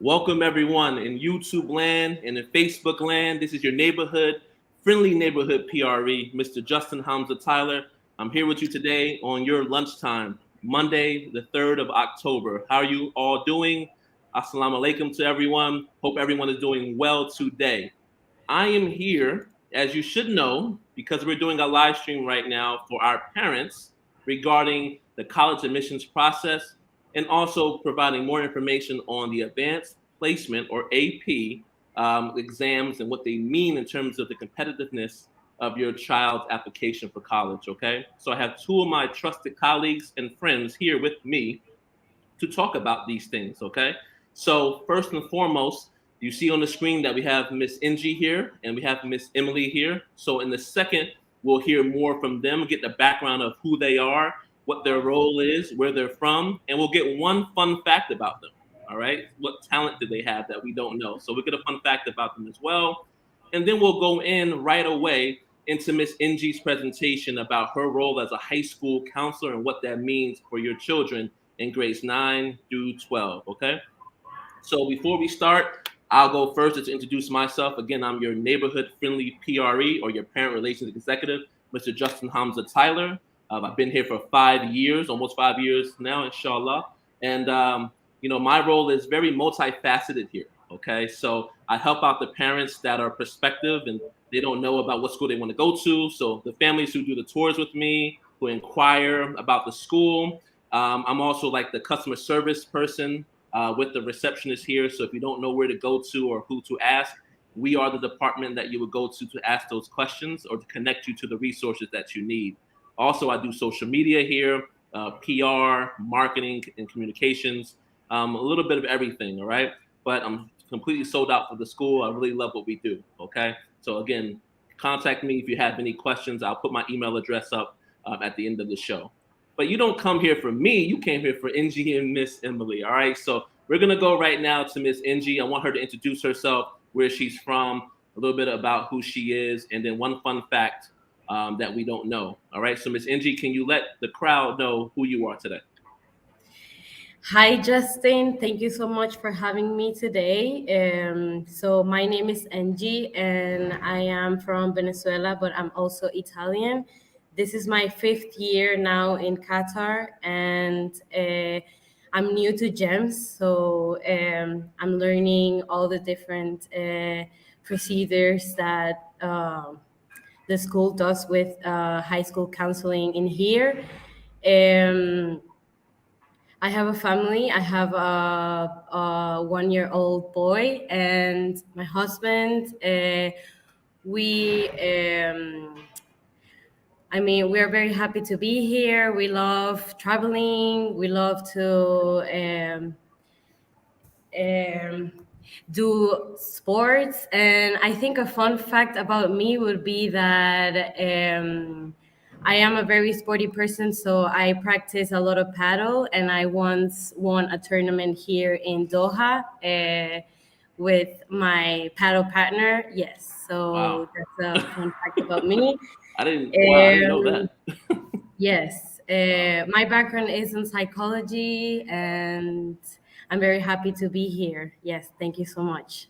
Welcome everyone in YouTube land and in Facebook land. This is your friendly neighborhood PRE, Mr. Justin Hamza Tyler. I'm here with you today on your lunchtime, Monday, the 3rd of October. How are you all doing? Assalamu alaikum to everyone. Hope everyone is doing well today. I am here, as you should know, because we're doing a live stream right now for our parents regarding the college admissions process and also providing more information on the advanced placement or AP exams and what they mean in terms of the competitiveness of your child's application for college. Okay, so I have two of my trusted colleagues and friends here with me to talk about these things. Okay, so first and foremost, you see on the screen that we have Miss Engy here and we have Miss Emily here. So in the second, we'll hear more from them, get the background of who they are, what their role is, where they're from, and we'll get one fun fact about them. All right, what talent do they have that we don't know? So we'll get a fun fact about them as well, and then we'll go in right away into Miss Engy's presentation about her role as a high school counselor and what that means for your children in grades 9 through 12. Okay, so before we start, I'll go first to introduce myself. Again, I'm your neighborhood-friendly PRE or your parent relations executive, Mr. Justin Hamza Tyler. I've been here for 5 years, almost 5 years now, inshallah. And, my role is very multifaceted here, okay? So I help out the parents that are prospective and they don't know about what school they want to go to. So the families who do the tours with me, who inquire about the school. I'm also like the customer service person with the receptionist here. So if you don't know where to go to or who to ask, we are the department that you would go to ask those questions or to connect you to the resources that you need. Also, I do social media here, PR, marketing, and communications, a little bit of everything, all right? But I'm completely sold out for the school. I really love what we do, okay? So again, contact me if you have any questions. I'll put my email address up at the end of the show. But you don't come here for me. You came here for Engy and Miss Emily. All right. So we're going to go right now to Miss Engy. I want her to introduce herself, where she's from, a little bit about who she is, and then one fun fact that we don't know. All right. So Miss Engy, can you let the crowd know who you are today? Hi, Justin. Thank you so much for having me today. So my name is Engy, and I am from Venezuela, but I'm also Italian. This is my 5th year now in Qatar, and I'm new to GEMS, so I'm learning all the different procedures that the school does with high school counseling in here. I have a family. I have a 1-year-old boy and my husband. We're very happy to be here. We love traveling. We love to do sports. And I think a fun fact about me would be that I am a very sporty person, so I practice a lot of paddle, and I once won a tournament here in Doha with my paddle partner. Yes, so Wow. that's a fun fact about me. I didn't know that. Yes, my background is in psychology, and I'm very happy to be here. Yes, thank you so much.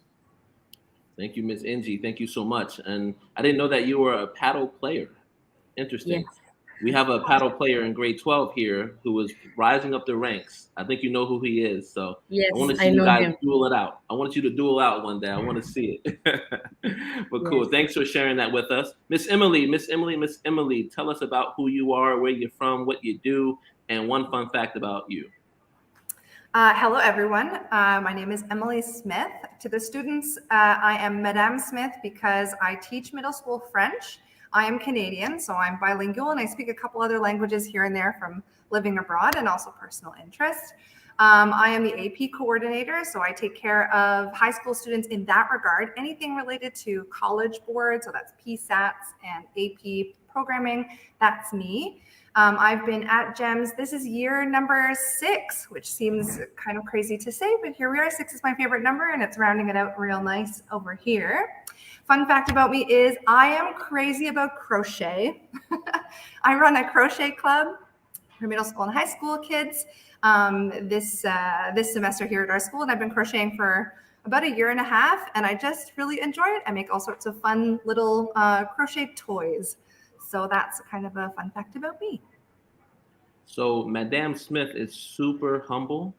Thank you, Miss Engy. Thank you so much. And I didn't know that you were a paddle player. Yes, Interesting. We have a paddle player in grade 12 here who is rising up the ranks. I think you know who he is. So I want yes, to see I you know guys him. duel it out. I want you to duel out one day. I want to see it. But cool. Yes. Thanks for sharing that with us. Miss Emily, tell us about who you are, where you're from, what you do, and one fun fact about you. Hello, everyone. My name is Emily Smith. To the students, I am Madame Smith because I teach middle school French. I am Canadian, so I'm bilingual, and I speak a couple other languages here and there from living abroad and also personal interest. I am the AP coordinator, so I take care of high school students in that regard. Anything related to college board, so that's Psats and AP programming, that's me. I've been at GEMS. This is year number 6, which seems kind of crazy to say, but here we are. 6 is my favorite number, and it's rounding it out real nice over here. Fun fact about me is I am crazy about crochet. I run a crochet club for middle school and high school kids. this semester here at our school, and I've been crocheting for about 1.5 years, and I just really enjoy it. I make all sorts of fun little crochet toys. So that's kind of a fun fact about me. So Madame Smith is super humble,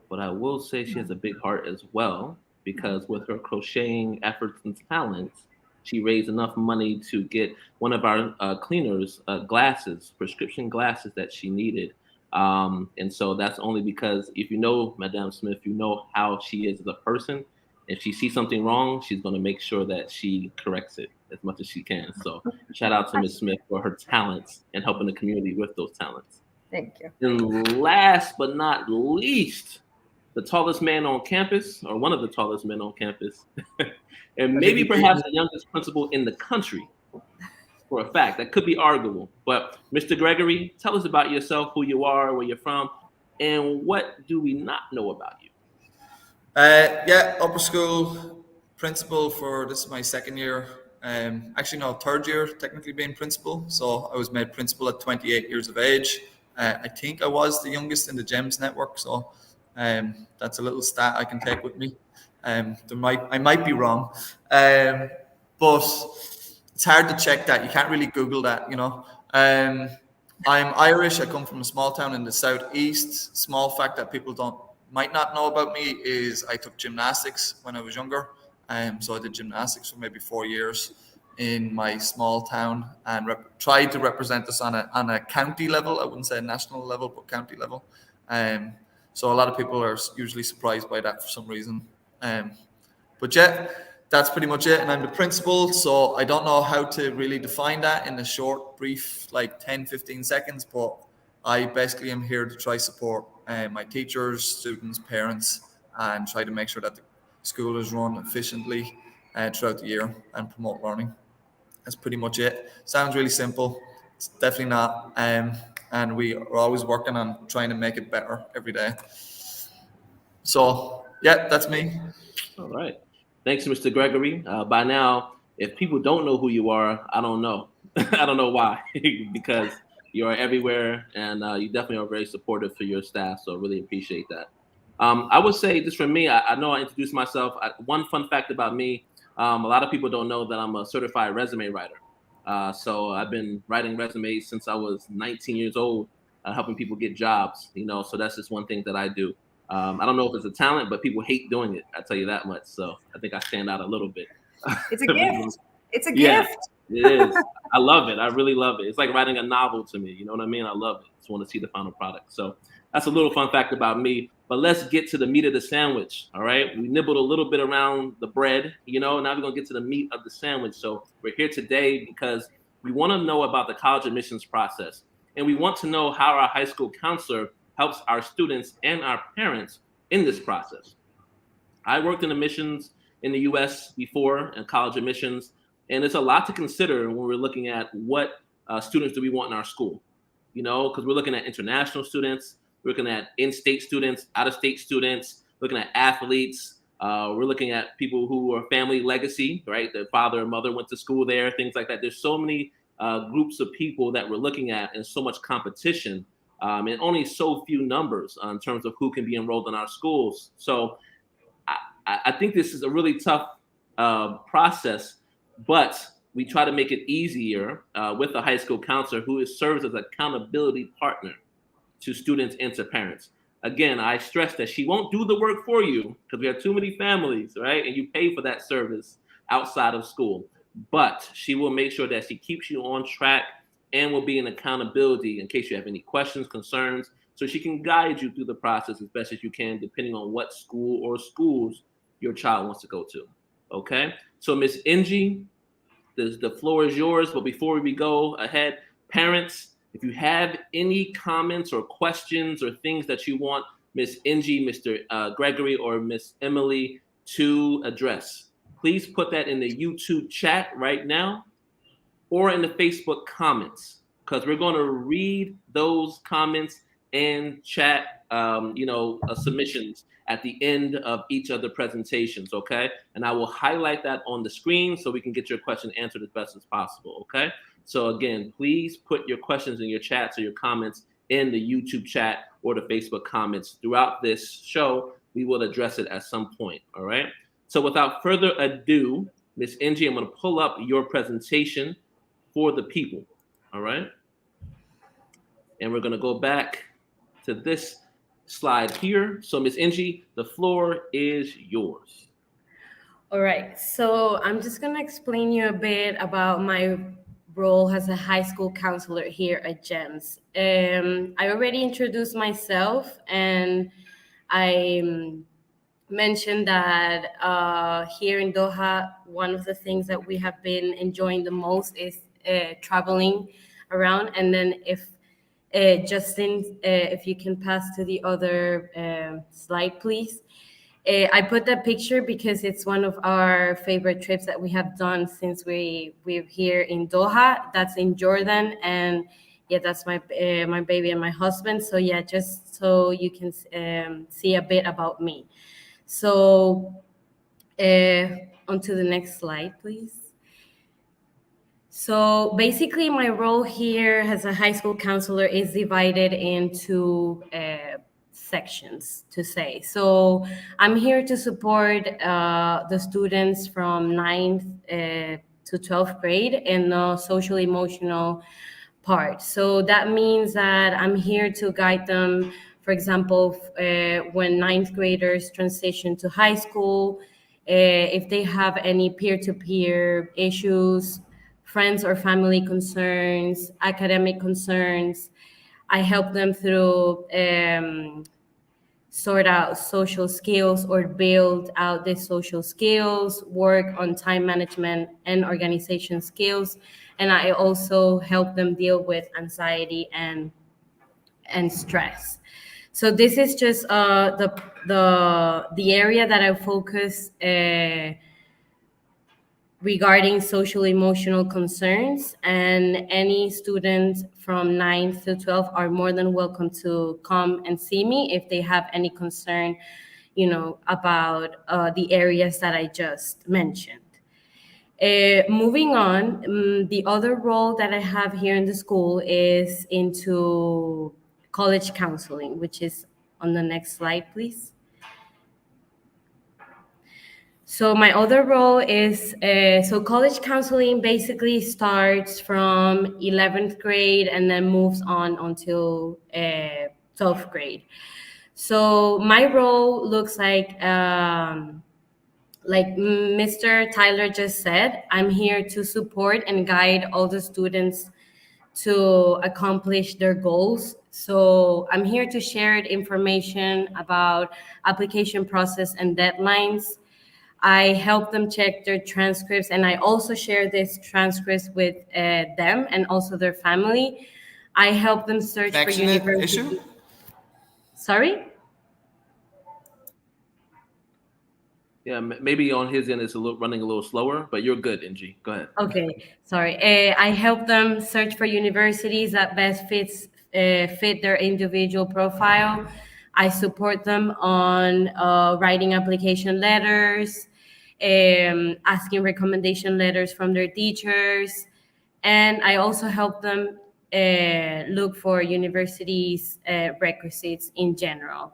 but I will say she has a big heart as well, because with her crocheting efforts and talents, she raised enough money to get one of our cleaners glasses, prescription glasses that she needed. And so that's only because if you know Madame Smith, you know how she is as a person. If she sees something wrong, she's going to make sure that she corrects it as much as she can. So shout out to Ms. Smith for her talents and helping the community with those talents. Thank you. And last but not least, the tallest man on campus, or one of the tallest men on campus, and maybe perhaps the youngest principal in the country. For a fact, that could be arguable. But Mr. Gregory, tell us about yourself, who you are, where you're from, and what do we not know about you? Upper school principal for, this is my second year. Actually, no, third year technically being principal. So I was made principal at 28 years of age. I think I was the youngest in the GEMS network. So that's a little stat I can take with me. I might be wrong, but it's hard to check that. You can't really Google that, you know. I'm Irish. I come from a small town in the southeast. Small fact that people might not know about me is I took gymnastics when I was younger. So I did gymnastics for maybe 4 years in my small town and tried to represent us on a county level. I wouldn't say national level, but county level. So a lot of people are usually surprised by that for some reason. But yeah, that's pretty much it. And I'm the principal, so I don't know how to really define that in a short, brief, like 10, 15 seconds, but I basically am here to try support my teachers, students, parents, and try to make sure that the school is run efficiently throughout the year and promote learning. That's pretty much it. Sounds really simple. It's definitely not. And we are always working on trying to make it better every day. So, yeah, that's me. All right. Thanks, Mr. Gregory. By now, if people don't know who you are, I don't know. I don't know why, because you are everywhere, and you definitely are very supportive for your staff, so I really appreciate that. I would say, just for me, I know I introduced myself. One fun fact about me, a lot of people don't know that I'm a certified resume writer. So I've been writing resumes since I was 19 years old, helping people get jobs, you know, so that's just one thing that I do. I don't know if it's a talent, but people hate doing it. I tell you that much. So I think I stand out a little bit. It's a gift. It's a gift. Yeah, it is. I love it. I really love it. It's like writing a novel to me. You know what I mean? I love it. Just want to see the final product. So that's a little fun fact about me. But let's get to the meat of the sandwich. All right. We nibbled a little bit around the bread, you know, now we're going to get to the meat of the sandwich. So we're here today because we want to know about the college admissions process. And we want to know how our high school counselor helps our students and our parents in this process. I worked in admissions in the U.S. before, and college admissions, and it's a lot to consider when we're looking at what students do we want in our school, you know, because we're looking at international students, we're looking at in-state students, out-of-state students, looking at athletes, we're looking at people who are family legacy, right? Their father and mother went to school there, things like that. There's so many groups of people that we're looking at and so much competition. And only so few numbers in terms of who can be enrolled in our schools. So I think this is a really tough process, but we try to make it easier with the high school counselor who serves as an accountability partner to students and to parents. Again, I stress that she won't do the work for you because we have too many families, right? And you pay for that service outside of school. But she will make sure that she keeps you on track and will be an accountability in case you have any questions, concerns, so she can guide you through the process as best as you can, depending on what school or schools your child wants to go to. Okay? So Ms. Engy, the floor is yours. But before we go ahead, parents, if you have any comments or questions or things that you want Ms. Engy, Mr. Gregory, or Ms. Emily to address, please put that in the YouTube chat right now, or in the Facebook comments, because we're going to read those comments and chat, submissions at the end of each of the presentations, okay? And I will highlight that on the screen so we can get your question answered as best as possible, okay? So again, please put your questions in your chats or your comments in the YouTube chat or the Facebook comments throughout this show. We will address it at some point, all right? So without further ado, Ms. Engy, I'm going to pull up your presentation for the people, all right? And we're going to go back to this slide here. So Ms. Engy, the floor is yours. All right, so I'm just gonna explain you a bit about my role as a high school counselor here at GEMS. I already introduced myself, and I mentioned that here in Doha, one of the things that we have been enjoying the most is traveling around. And then if Justin, if you can pass to the other slide, please. I put that picture because it's one of our favorite trips that we have done since we're here in Doha. That's in Jordan, and yeah, that's my baby and my husband. So yeah, just so you can see a bit about me. So on to the next slide, please. So basically, my role here as a high school counselor is divided into sections, to say. So I'm here to support the students from 9th to 12th grade in the social emotional part. So that means that I'm here to guide them, for example, when 9th graders transition to high school, if they have any peer-to-peer issues, friends or family concerns, academic concerns. I help them through sort out social skills or build out these social skills, work on time management and organization skills. And I also help them deal with anxiety and stress. So this is just the area that I focus regarding social emotional concerns, and any students from 9th to 12th are more than welcome to come and see me if they have any concern, about the areas that I just mentioned. Moving on, the other role that I have here in the school is into college counseling, which is on the next slide, please. So my other role is, so college counseling basically starts from 11th grade and then moves on until 12th grade. So my role looks like Mr. Tyler just said, I'm here to support and guide all the students to accomplish their goals. So I'm here to share information about application process and deadlines. I help them check their transcripts, and I also share these transcripts with them and also their family. I help them search for university. Issue? Sorry? Yeah, maybe on his end it's running a little slower, but you're good, Engy. Go ahead. Okay, sorry. I help them search for universities that best fit their individual profile. I support them on writing application letters, asking recommendation letters from their teachers, and I also help them look for universities' requisites in general.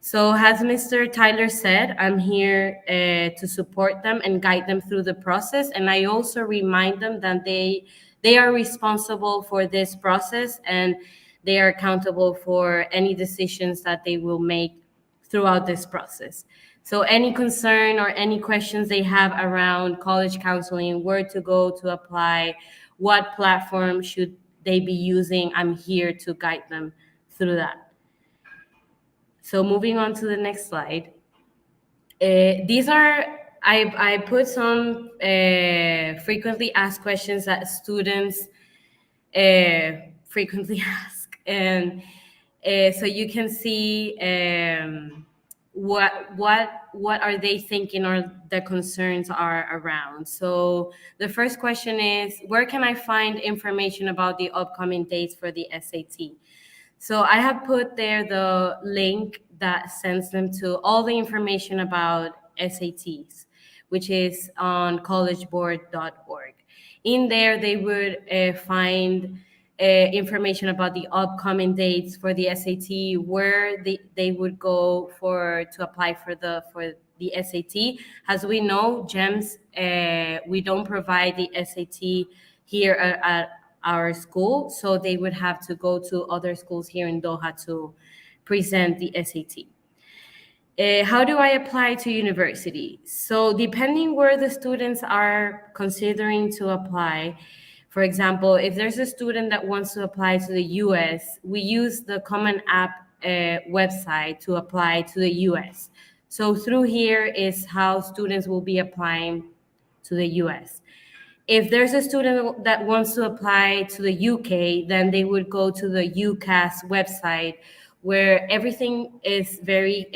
So as Mr. Tyler said, I'm here to support them and guide them through the process. And I also remind them that they are responsible for this process, and they are accountable for any decisions that they will make throughout this process. So any concern or any questions they have around college counseling, where to go to apply, what platform should they be using, I'm here to guide them through that. So moving on to the next slide. These are, I put some frequently asked questions that students frequently ask. And so you can see what are they thinking or the concerns are around. So the first question is, where can I find information about the upcoming dates for the SAT? So I have put there the link that sends them to all the information about SATs, which is on collegeboard.org. In there, they would find information about the upcoming dates for the SAT, where they would go to apply for the SAT. As we know, GEMS, we don't provide the SAT here at our school, so they would have to go to other schools here in Doha to present the SAT. How do I apply to university? So depending where the students are considering to apply, for example, if there's a student that wants to apply to the US, we use the Common App website to apply to the US. So through here is how students will be applying to the US. If there's a student that wants to apply to the UK, then they would go to the Ucas website, where everything is very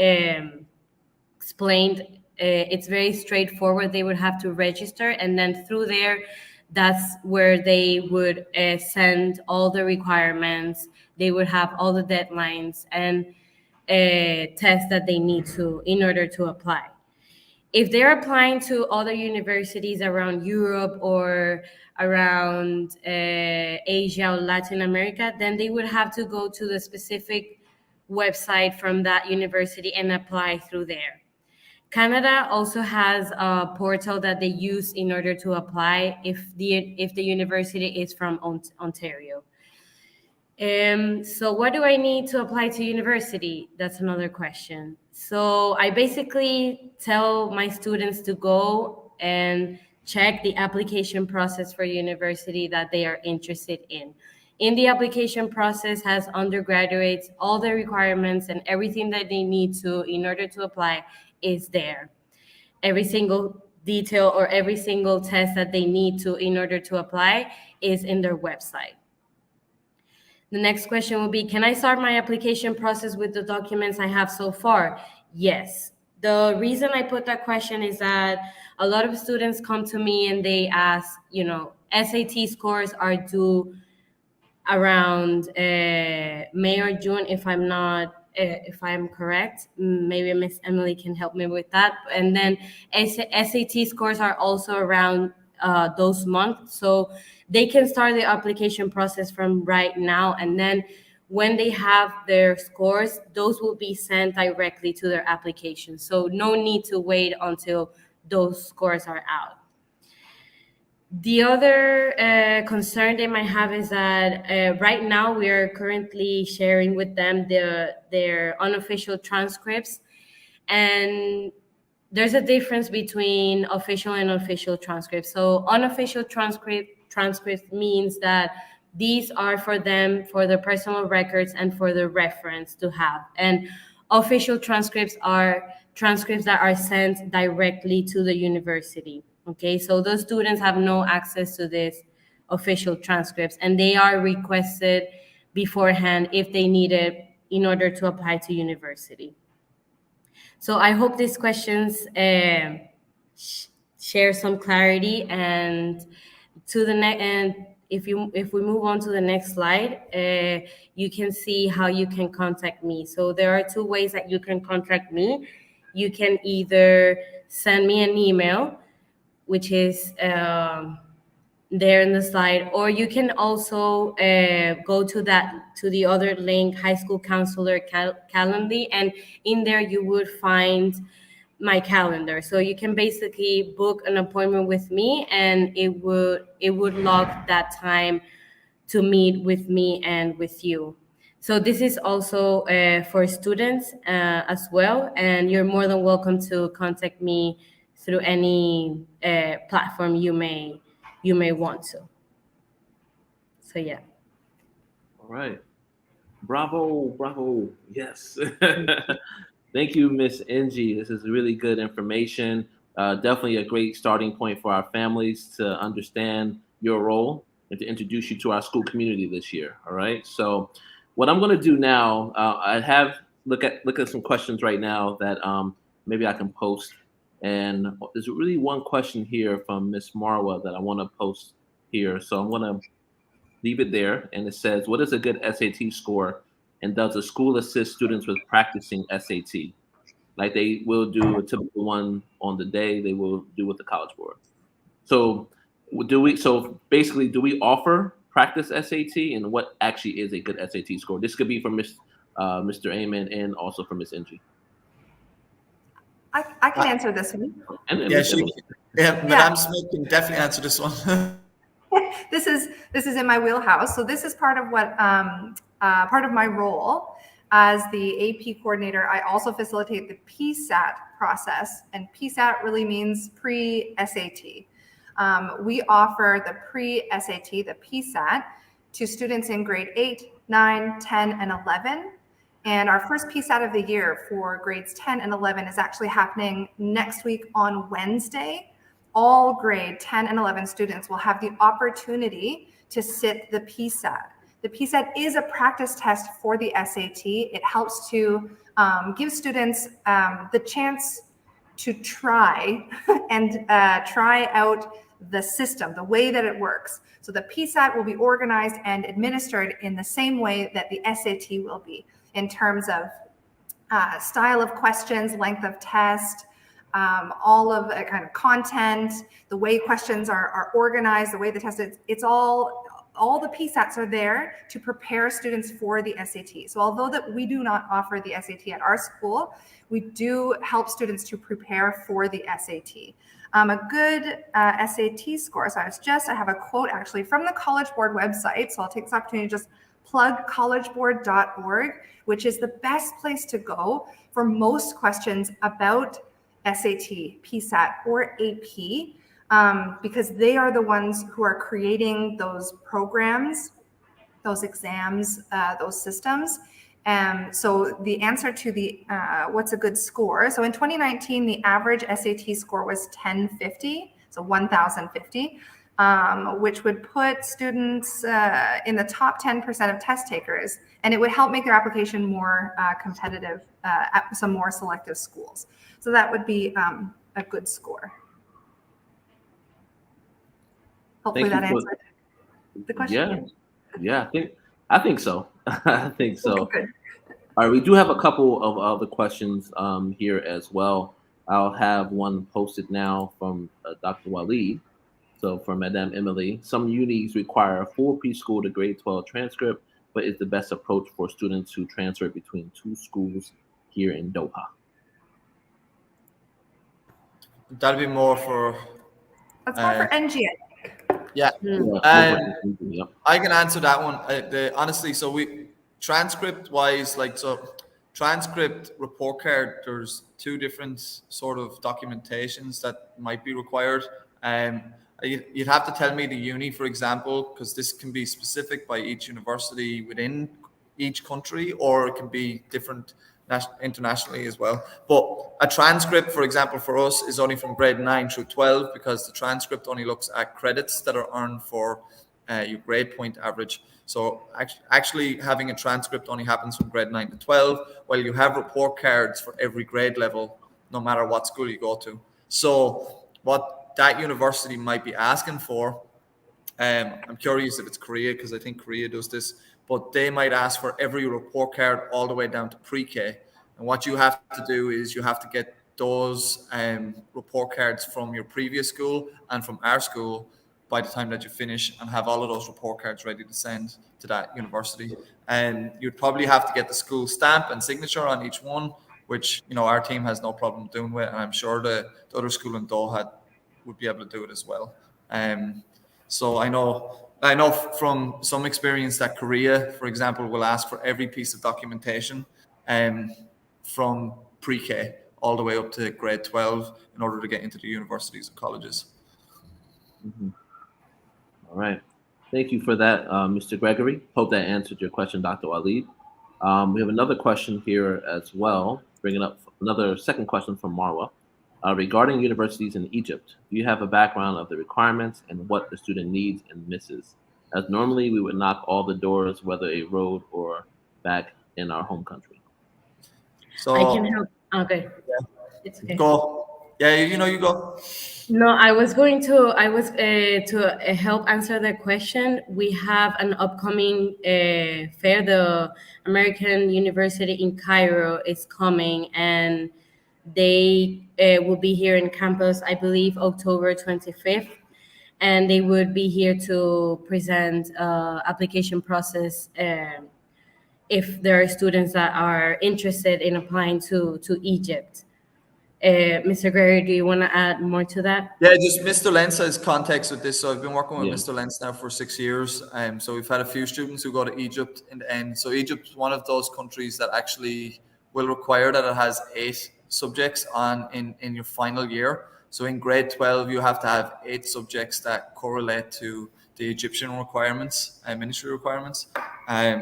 explained. It's very straightforward. They would have to register, and then through there, that's where they would send all the requirements. They would have all the deadlines and tests that they need to in order to apply. If they're applying to other universities around Europe or around Asia or Latin America, then they would have to go to the specific website from that university and apply through there. Canada also has a portal that they use in order to apply if the university is from Ontario. So what do I need to apply to university? That's another question. So I basically tell my students to go and check the application process for university that they are interested in. In the application process has undergraduates, all the requirements and everything that they need to in order to apply is there. Every single detail or every single test that they need to in order to apply is in their website. The next question will be, can I start my application process with the documents I have so far? Yes. The reason I put that question is that a lot of students come to me and they ask, SAT scores are due around May or June, if I'm correct. Maybe Miss Emily can help me with that. And then SAT scores are also around those months, so they can start the application process from right now, and then when they have their scores, those will be sent directly to their application, so no need to wait until those scores are out. The other concern they might have is that right now we are currently sharing with them their unofficial transcripts, and there's a difference between official and unofficial transcripts. So unofficial transcripts means that these are for them, for their personal records and for the reference to have. And official transcripts are transcripts that are sent directly to the university. Okay, so those students have no access to this official transcripts, and they are requested beforehand if they need it in order to apply to university. So I hope these questions share some clarity. And if we move on to the next slide, you can see how you can contact me. So there are two ways that you can contact me. You can either send me an email, which is there in the slide, or you can also go to the other link, High School Counselor Calendly, and in there you would find my calendar. So you can basically book an appointment with me, and it would log that time to meet with me and with you. So this is also for students as well, and you're more than welcome to contact me through any platform you may want to. So yeah. All right. Bravo. Yes. Thank you, Miss Engy. This is really good information. Definitely a great starting point for our families to understand your role and to introduce you to our school community this year. All right. So what I'm going to do now, I have look at some questions right now that maybe I can post. And there's really one question here from Miss Marwa that I want to post here. So I'm going to leave it there. And it says, what is a good SAT score? And does the school assist students with practicing SAT? Like they will do a typical one on the day, they will do with the College Board. So basically, do we offer practice SAT and what actually is a good SAT score? This could be from Mr. Amen and also from Miss Engy. I can answer this one. And Yeah, Miss Emily. Madame Smith can definitely answer this one. This is in my wheelhouse. So this is part of what part of my role as the AP coordinator. I also facilitate the Psat process, and Psat really means pre-SAT. We offer the pre-SAT, the Psat, to students in grade 8, 9, 10, and 11. And our first Psat of the year for grades 10 and 11 is actually happening next week on Wednesday. All grade 10 and 11 students will have the opportunity to sit the Psat. The Psat is a practice test for the SAT. It helps to give students the chance to try and try out the system, the way that it works. So the Psat will be organized and administered in the same way that the SAT will be, in terms of style of questions, length of test, all of the kind of content, the way questions are organized, the way the test is, it's all the Psats are there to prepare students for the SAT. So although that we do not offer the SAT at our school, we do help students to prepare for the SAT. A good SAT score, so I have a quote actually from the College Board website, so I'll take this opportunity to just plug collegeboard.org, which is the best place to go for most questions about SAT, Psat, or AP, because they are the ones who are creating those programs, those exams, those systems. So the answer to the what's a good score? So in 2019, the average SAT score was 1050, so 1050, which would put students in the top 10% of test takers, and it would help make their application more competitive at some more selective schools. So that would be a good score. Hopefully that answered the question. Yeah, I think so. I think so. Okay, good. All right, we do have a couple of other questions here as well. I'll have one posted now from Dr. Waleed. So for Madame Emily, some unis require a full preschool to grade 12 transcript, but is the best approach for students who transfer between two schools here in Doha? That'd be more for. That's more for Engy. Yeah, Yep. I can answer that one. Honestly, so transcript wise, transcript report card, there's two different sort of documentations that might be required. You'd have to tell me the uni, for example, because this can be specific by each university within each country, or it can be different internationally as well. But a transcript, for example, for us is only from grade 9 through 12, because the transcript only looks at credits that are earned for your grade point average. So actually having a transcript only happens from grade 9 to 12, while you have report cards for every grade level, no matter what school you go to. So what that university might be asking for, I'm curious if it's Korea, because I think Korea does this, but they might ask for every report card all the way down to pre-K. And what you have to do is you have to get those report cards from your previous school and from our school by the time that you finish, and have all of those report cards ready to send to that university. And you'd probably have to get the school stamp and signature on each one, which, our team has no problem doing with, and I'm sure the other school in Doha would be able to do it as well. So I know from some experience that Korea, for example, will ask for every piece of documentation from pre-K all the way up to grade 12 in order to get into the universities and colleges. Mm-hmm. All right. Thank you for that, Mr. Gregory. Hope that answered your question, Dr. Waleed. We have another question here as well, bringing up another second question from Marwa. Regarding universities in Egypt, do you have a background of the requirements and what the student needs and misses? As normally we would knock all the doors, whether a road or back in our home country. So I can help. Okay. Yeah. It's okay. Go. Yeah, you go. No, I was to help answer the question. We have an upcoming fair. The American University in Cairo is coming, and they will be here in campus, I believe, October 25th. and they would be here to present application process if there are students that are interested in applying to Egypt. Mr. Gregory, do you want to add more to that? Yeah, just Mr. Lenz's context with this. So I've been working with Yeah. Mr. Lenz now for 6 years. So we've had a few students who go to Egypt in the end. So Egypt is one of those countries that actually will require that it has 8 subjects in your final year. So in grade 12, you have to have 8 subjects that correlate to the Egyptian requirements and ministry requirements.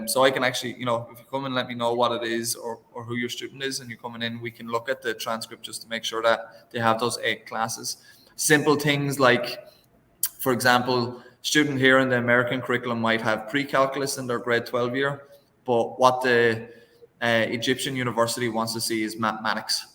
So I can actually, if you come and let me know what it is or who your student is and you're coming in, we can look at the transcript just to make sure that they have those 8 classes. Simple things like, for example, student here in the American curriculum might have pre-calculus in their grade 12 year, but what the Egyptian university wants to see is mathematics.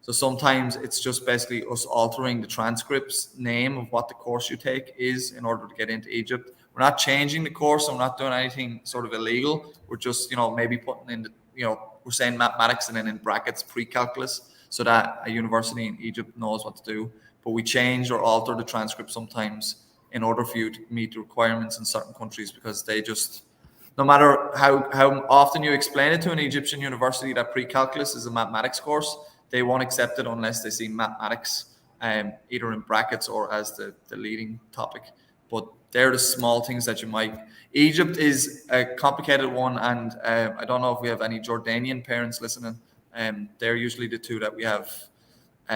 So sometimes it's just basically us altering the transcript's name of what the course you take is in order to get into Egypt. We're not changing the course and we're not doing anything sort of illegal. We're just, maybe putting in we're saying mathematics and then in brackets pre-calculus so that a university in Egypt knows what to do. But we change or alter the transcript sometimes in order for you to meet the requirements in certain countries because they just, no matter how often you explain it to an Egyptian university that pre-calculus is a mathematics course, they won't accept it unless they see mathematics either in brackets or as the leading topic. But they're the small things that you might. Egypt is a complicated one, and I don't know if we have any Jordanian parents listening. They're usually the two that we have.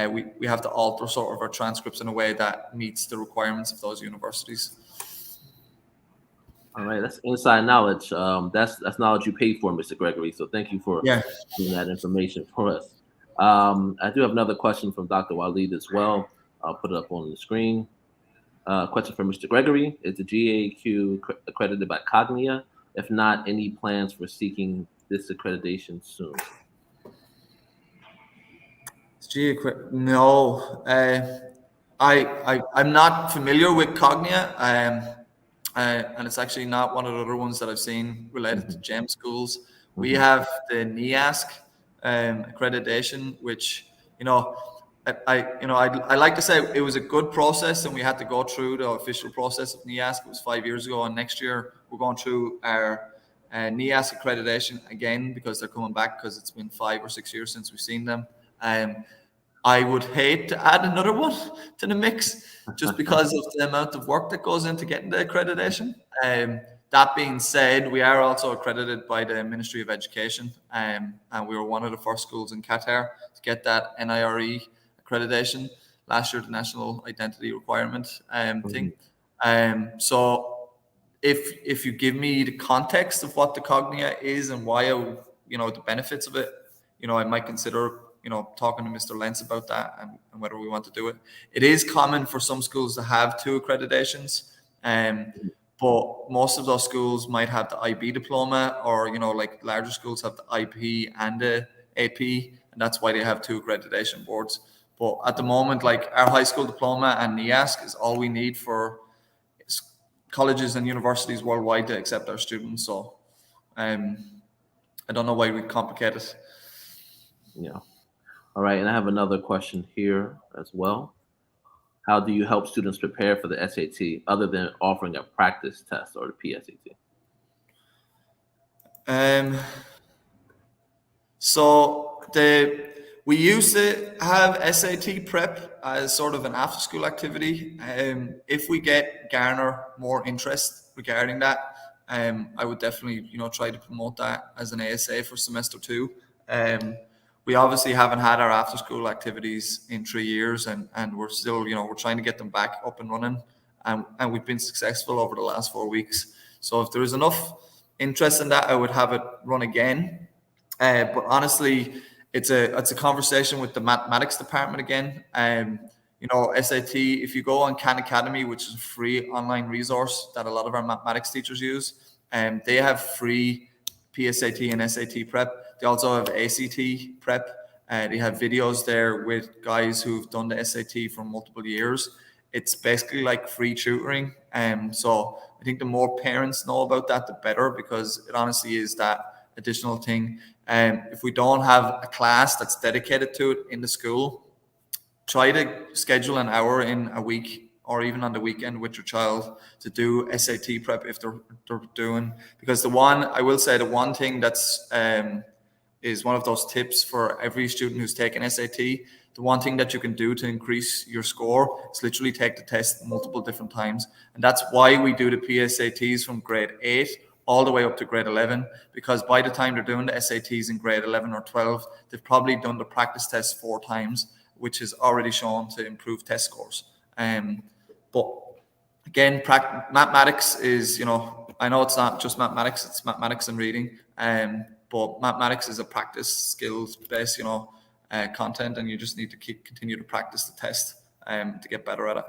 We have to alter sort of our transcripts in a way that meets the requirements of those universities. All right, that's inside knowledge. That's knowledge you paid for, Mr. Gregory. So thank you for giving that information for us. I do have another question from Dr. Walid as well. I'll put it up on the screen. Question for Mr. Gregory. Is the GAAQ accredited by Cognia? If not, any plans for seeking this accreditation soon? No. I'm not familiar with Cognia. And it's actually not one of the other ones that I've seen related to GEM schools. We have the NIASC accreditation, which I like to say it was a good process, and we had to go through the official process of NIASC. It was 5 years ago, and next year we're going through our NIASC accreditation again because they're coming back because it's been 5 or 6 years since we've seen them. I would hate to add another one to the mix just because of the amount of work that goes into getting the accreditation. That being said, we are also accredited by the Ministry of Education, and we were one of the first schools in Qatar to get that NIRE accreditation last year, the National Identity Requirement thing. So if you give me the context of what the Cognia is and why the benefits of it, I might consider talking to Mr. Lenz about that and whether we want to do it. It is common for some schools to have 2 accreditations, but most of those schools might have the IB diploma, or like larger schools have the IP and the AP, and that's why they have 2 accreditation boards. But at the moment, like our high school diploma and NIASC is all we need for colleges and universities worldwide to accept our students. So I don't know why we complicate it. Yeah. All right, and I have another question here as well. How do you help students prepare for the SAT other than offering a practice test or the PSAT? We used to have SAT prep as sort of an after-school activity. If we garner more interest regarding that, I would definitely try to promote that as an ASA for semester 2. We obviously haven't had our after-school activities in 3 years, and we're still, we're trying to get them back up and running, and we've been successful over the last 4 weeks. So if there is enough interest in that, I would have it run again. But honestly, it's a conversation with the mathematics department again. SAT, if you go on Khan Academy, which is a free online resource that a lot of our mathematics teachers use, they have free PSAT and SAT prep. They also have ACT prep. They have videos there with guys who've done the SAT for multiple years. It's basically like free tutoring. So I think the more parents know about that, the better, because it honestly is that additional thing. If we don't have a class that's dedicated to it in the school, try to schedule an hour in a week or even on the weekend with your child to do SAT prep if they're doing, because the one thing that's is one of those tips for every student who's taken SAT. The one thing that you can do to increase your score is literally take the test multiple different times. And that's why we do the PSATs from grade 8 all the way up to grade 11, because by the time they're doing the SATs in grade 11 or 12, they've probably done the practice test 4 times, which is already shown to improve test scores. But again, mathematics is, I know it's not just mathematics, it's mathematics and reading. But mathematics is a practice skills based, content, and you just need to continue to practice the test to get better at it.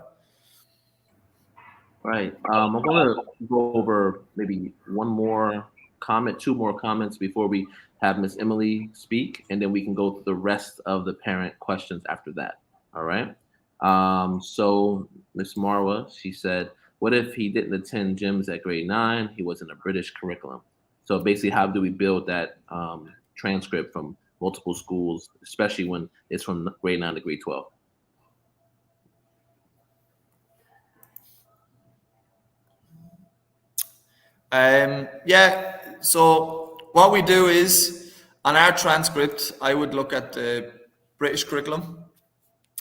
Right. I'm going to go over maybe one more comment, 2 more comments before we have Miss Emily speak, and then we can go through the rest of the parent questions after that. All right. So Miss Marwa, she said, what if he didn't attend gyms at grade 9? He was in a British curriculum. So basically, how do we build that transcript from multiple schools, especially when it's from grade 9 to grade 12? So what we do is, on our transcript, I would look at the British curriculum,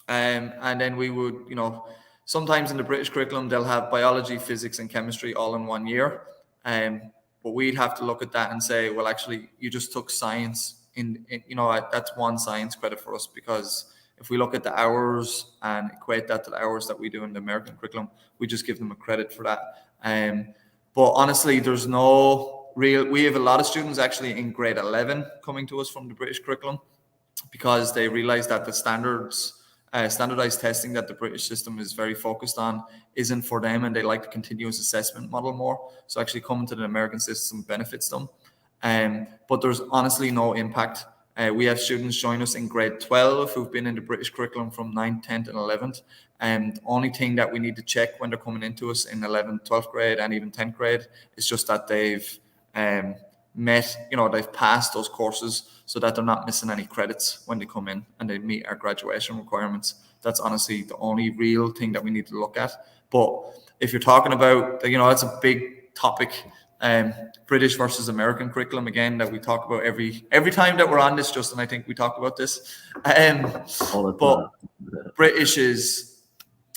and then we would, sometimes in the British curriculum, they'll have biology, physics, and chemistry all in 1 year. But we'd have to look at that and say, well, actually, you just took science that's 1 science credit for us, because if we look at the hours and equate that to the hours that we do in the American curriculum, we just give them a credit for that. But honestly, we have a lot of students actually in grade 11 coming to us from the British curriculum, because they realize that the standardized testing that the British system is very focused on isn't for them, and they like the continuous assessment model more. So actually coming to the American system benefits them. But there's honestly no impact. We have students join us in grade 12 who've been in the British curriculum from 9th, 10th, and 11th. And the only thing that we need to check when they're coming into us in 11th, 12th grade, and even 10th grade is just that they've they've passed those courses, so that they're not missing any credits when they come in and they meet our graduation requirements. That's honestly the only real thing that we need to look at. But if you're talking about, that's a big topic, British versus American curriculum, again, that we talk about every time that we're on this, Justin, I think we talk about this. But British is,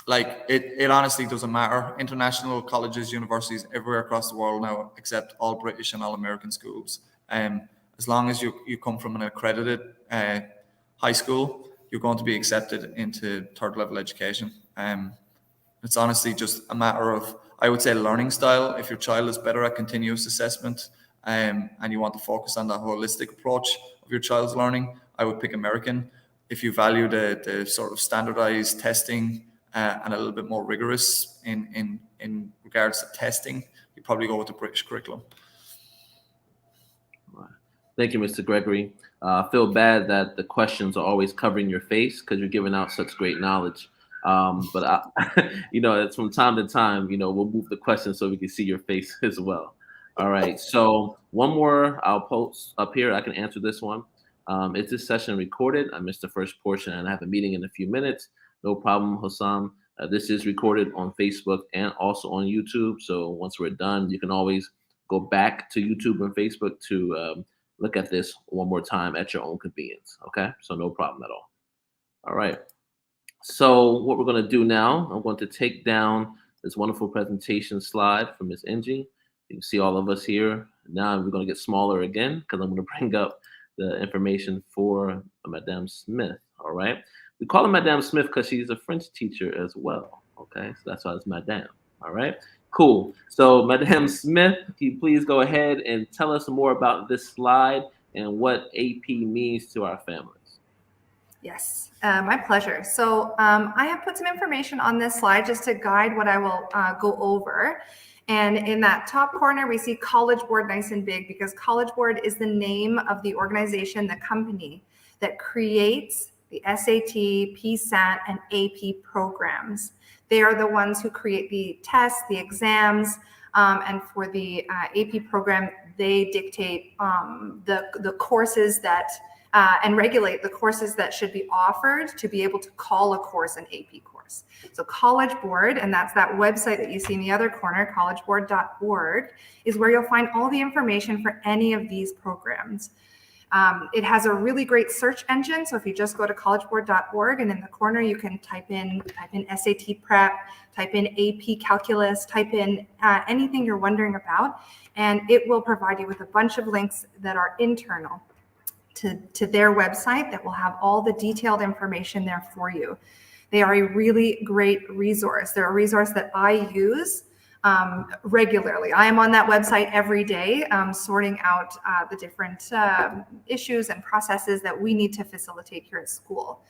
like, it honestly doesn't matter. International colleges, universities everywhere across the world now accept all British and all American schools. As long as you come from an accredited high school, you're going to be accepted into 3rd level education. It's honestly just a matter of, I would say, learning style. If your child is better at continuous assessment and you want to focus on that holistic approach of your child's learning, I would pick American. If you value the sort of standardized testing and a little bit more rigorous in regards to testing, you probably go with the British curriculum. Thank you, Mr. Gregory. I feel bad that the questions are always covering your face because you're giving out such great knowledge. But it's from time to time, we'll move the questions so we can see your face as well. All right. So one more I'll post up here. I can answer this one. Is this session recorded? I missed the first portion and I have a meeting in a few minutes. No problem, Hossam. This is recorded on Facebook and also on YouTube. So once we're done, you can always go back to YouTube and Facebook to look at this one more time at your own convenience. Okay. So no problem at all. All right. So what we're going to do now, I'm going to take down this wonderful presentation slide from Ms. Engy. You can see all of us here. Now we're going to get smaller again because I'm going to bring up the information for Madame Smith. All right. We call her Madame Smith because she's a French teacher as well. Okay. So that's why it's Madame. All right. Cool. So Madame Smith, can you please go ahead and tell us more about this slide and what AP means to our families? Yes, my pleasure. So I have put some information on this slide just to guide what I will go over. And in that top corner, we see College Board nice and big, because College Board is the name of the organization, the company that creates the SAT, Psat, and AP programs. They are the ones who create the tests, the exams, and for the AP program, they dictate the courses and regulate the courses that should be offered to be able to call a course an AP course. course. So College Board, and that's that website that you see in the other corner, collegeboard.org, is where you'll find all the information for any of these programs. It has a really great search engine. So if you just go to collegeboard.org, and in the corner you can type in SAT prep, type in AP calculus, type in anything you're wondering about, and it will provide you with a bunch of links that are internal to their website that will have all the detailed information there for you. They are a really great resource. They're a resource that I use regularly. I am on that website every day, sorting out the different issues and processes that we need to facilitate here at school.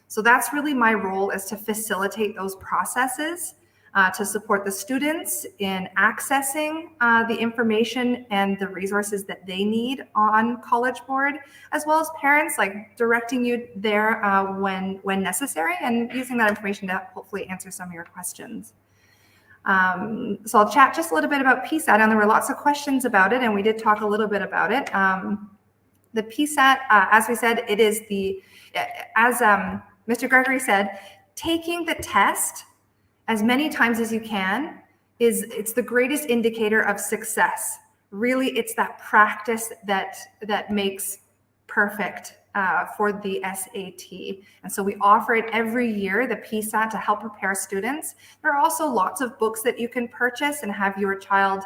So that's really my role, is to facilitate those processes, to support the students in accessing the information and the resources that they need on College Board, as well as parents, like directing you there when necessary, and using that information to hopefully answer some of your questions. So I'll chat just a little bit about Psat, and there were lots of questions about it, and we did talk a little bit about it. The Psat, as we said, it is as Mr. Gregory said, taking the test as many times as you can it's the greatest indicator of success. Really, it's that practice that makes perfect for the SAT. And so we offer it every year, the Psat, to help prepare students. There are also lots of books that you can purchase and have your child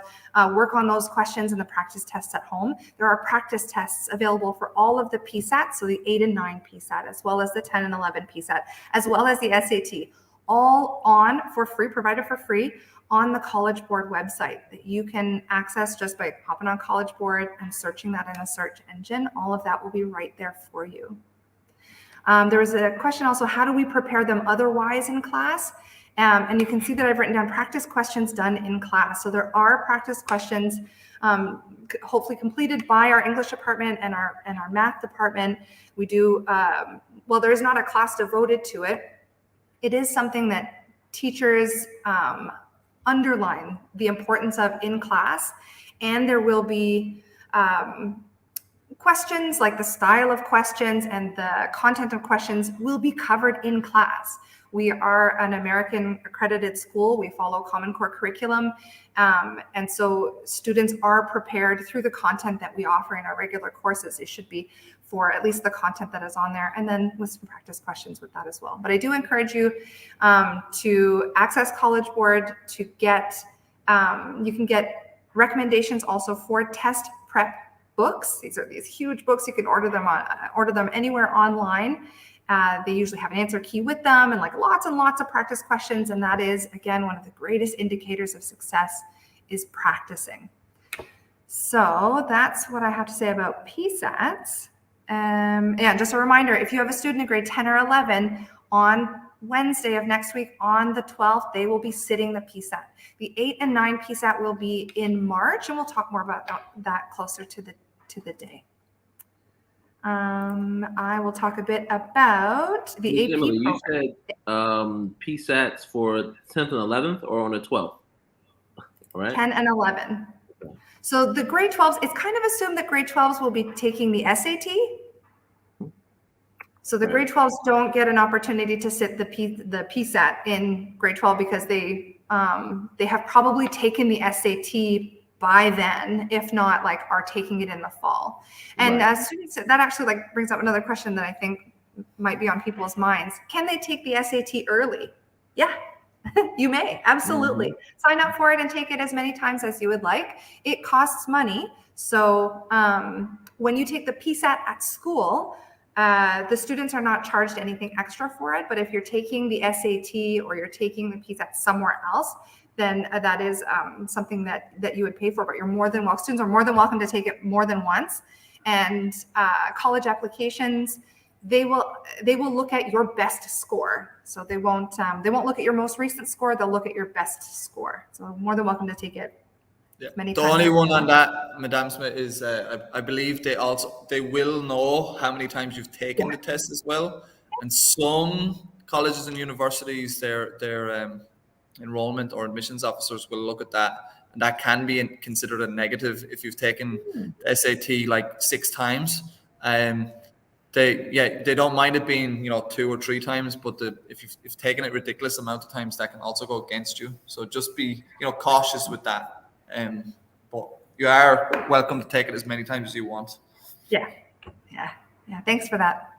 work on those questions and the practice tests at home. There are practice tests available for all of the Psat, so the 8 and 9 Psat, as well as the 10 and 11 Psat, as well as the SAT, all provided for free on the College Board website that you can access just by hopping on College Board and searching that in a search engine. All of that will be right there for you. There was a question also, how do we prepare them otherwise in class? And you can see that I've written down practice questions done in class. So there are practice questions hopefully completed by our English department and our math department. We do, well, there is not a class devoted to it. It is something that teachers underline the importance of in class, and there will be questions, like the style of questions and the content of questions will be covered in class. We are an American accredited school. We follow Common Core curriculum. And so students are prepared through the content that we offer in our regular courses. It should be for at least the content that is on there, and then with some practice questions with that as well. But I do encourage you to access College Board to get, you can get recommendations also for test prep books. These are these huge books. You can order them anywhere online. They usually have an answer key with them and like lots and lots of practice questions. And that is, again, one of the greatest indicators of success is practicing. So that's what I have to say about Psats. And just a reminder, if you have a student in grade 10 or 11, on Wednesday of next week, on the 12th, they will be sitting the Psat. The 8 and 9 Psat will be in March, and we'll talk more about that closer to the day. I will talk a bit about the AP Emily, you program. said Psats for 10th and 11th, or on the 12th? All right. 10 and 11. So the grade 12s, it's kind of assumed that grade 12s will be taking the SAT. So the grade 12s don't get an opportunity to sit the Psat in grade 12 because they have probably taken the SAT by then, if not like are taking it in the fall. And students, that actually like brings up another question that I think might be on people's minds. Can they take the SAT early? Yeah, you may, absolutely. Sign up for it and take it as many times as you would like. It costs money. So when you take the Psat at school, the students are not charged anything extra for it. But if you're taking the SAT or you're taking the Psat somewhere else, then that is something that you would pay for. But students are more than welcome to take it more than once. And college applications, they will look at your best score. So they won't look at your most recent score. They'll look at your best score. So more than welcome to take it. Yeah. Many the times. only one on that, Madame Smith, is I believe they will know how many times you've taken the test as well. And some colleges and universities, their enrollment or admissions officers will look at that, and that can be considered a negative if you've taken the SAT like 6 times. they don't mind it being 2 or 3 times, but if you've taken it ridiculous amount of times, that can also go against you. So just be cautious with that. But you are welcome to take it as many times as you want. Yeah. Thanks for that.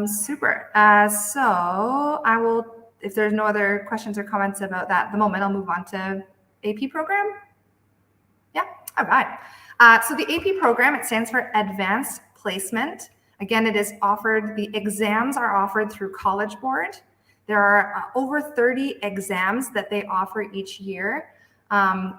Super. So I will, if there's no other questions or comments about that at the moment, I'll move on to AP program. Yeah. All right. So the AP program, it stands for Advanced Placement. Again, it is offered, the exams are offered through College Board. There are over 30 exams that they offer each year.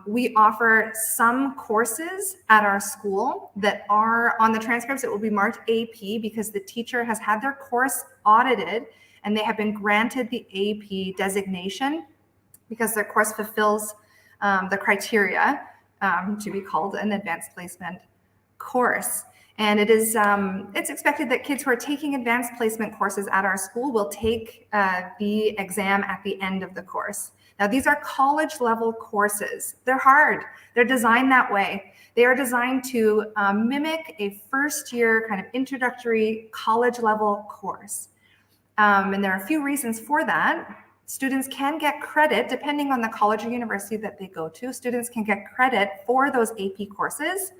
We offer some courses at our school that are on the transcripts. It will be marked AP because the teacher has had their course audited and they have been granted the AP designation because their course fulfills the criteria to be called an advanced placement course. And it is it's expected that kids who are taking advanced placement courses at our school will take the exam at the end of the course. Now, these are college level courses. They're hard. They're designed that way. They are designed to mimic a first year kind of introductory college level course. And there are a few reasons for that. Students can get credit, depending on the college or university that they go to. Students can get credit for those AP courses,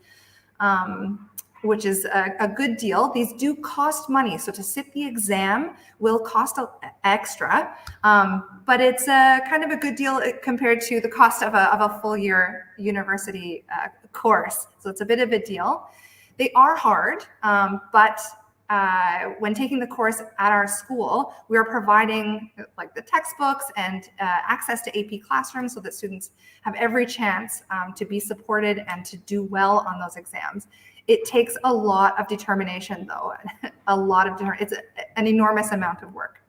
which is a good deal. These do cost money. So to sit the exam will cost extra, but it's kind of a good deal compared to the cost of a full year university course. So it's a bit of a deal. They are hard, but when taking the course at our school, we are providing like the textbooks and access to AP classrooms so that students have every chance to be supported and to do well on those exams. It takes a lot of determination, though. It's an enormous amount of work.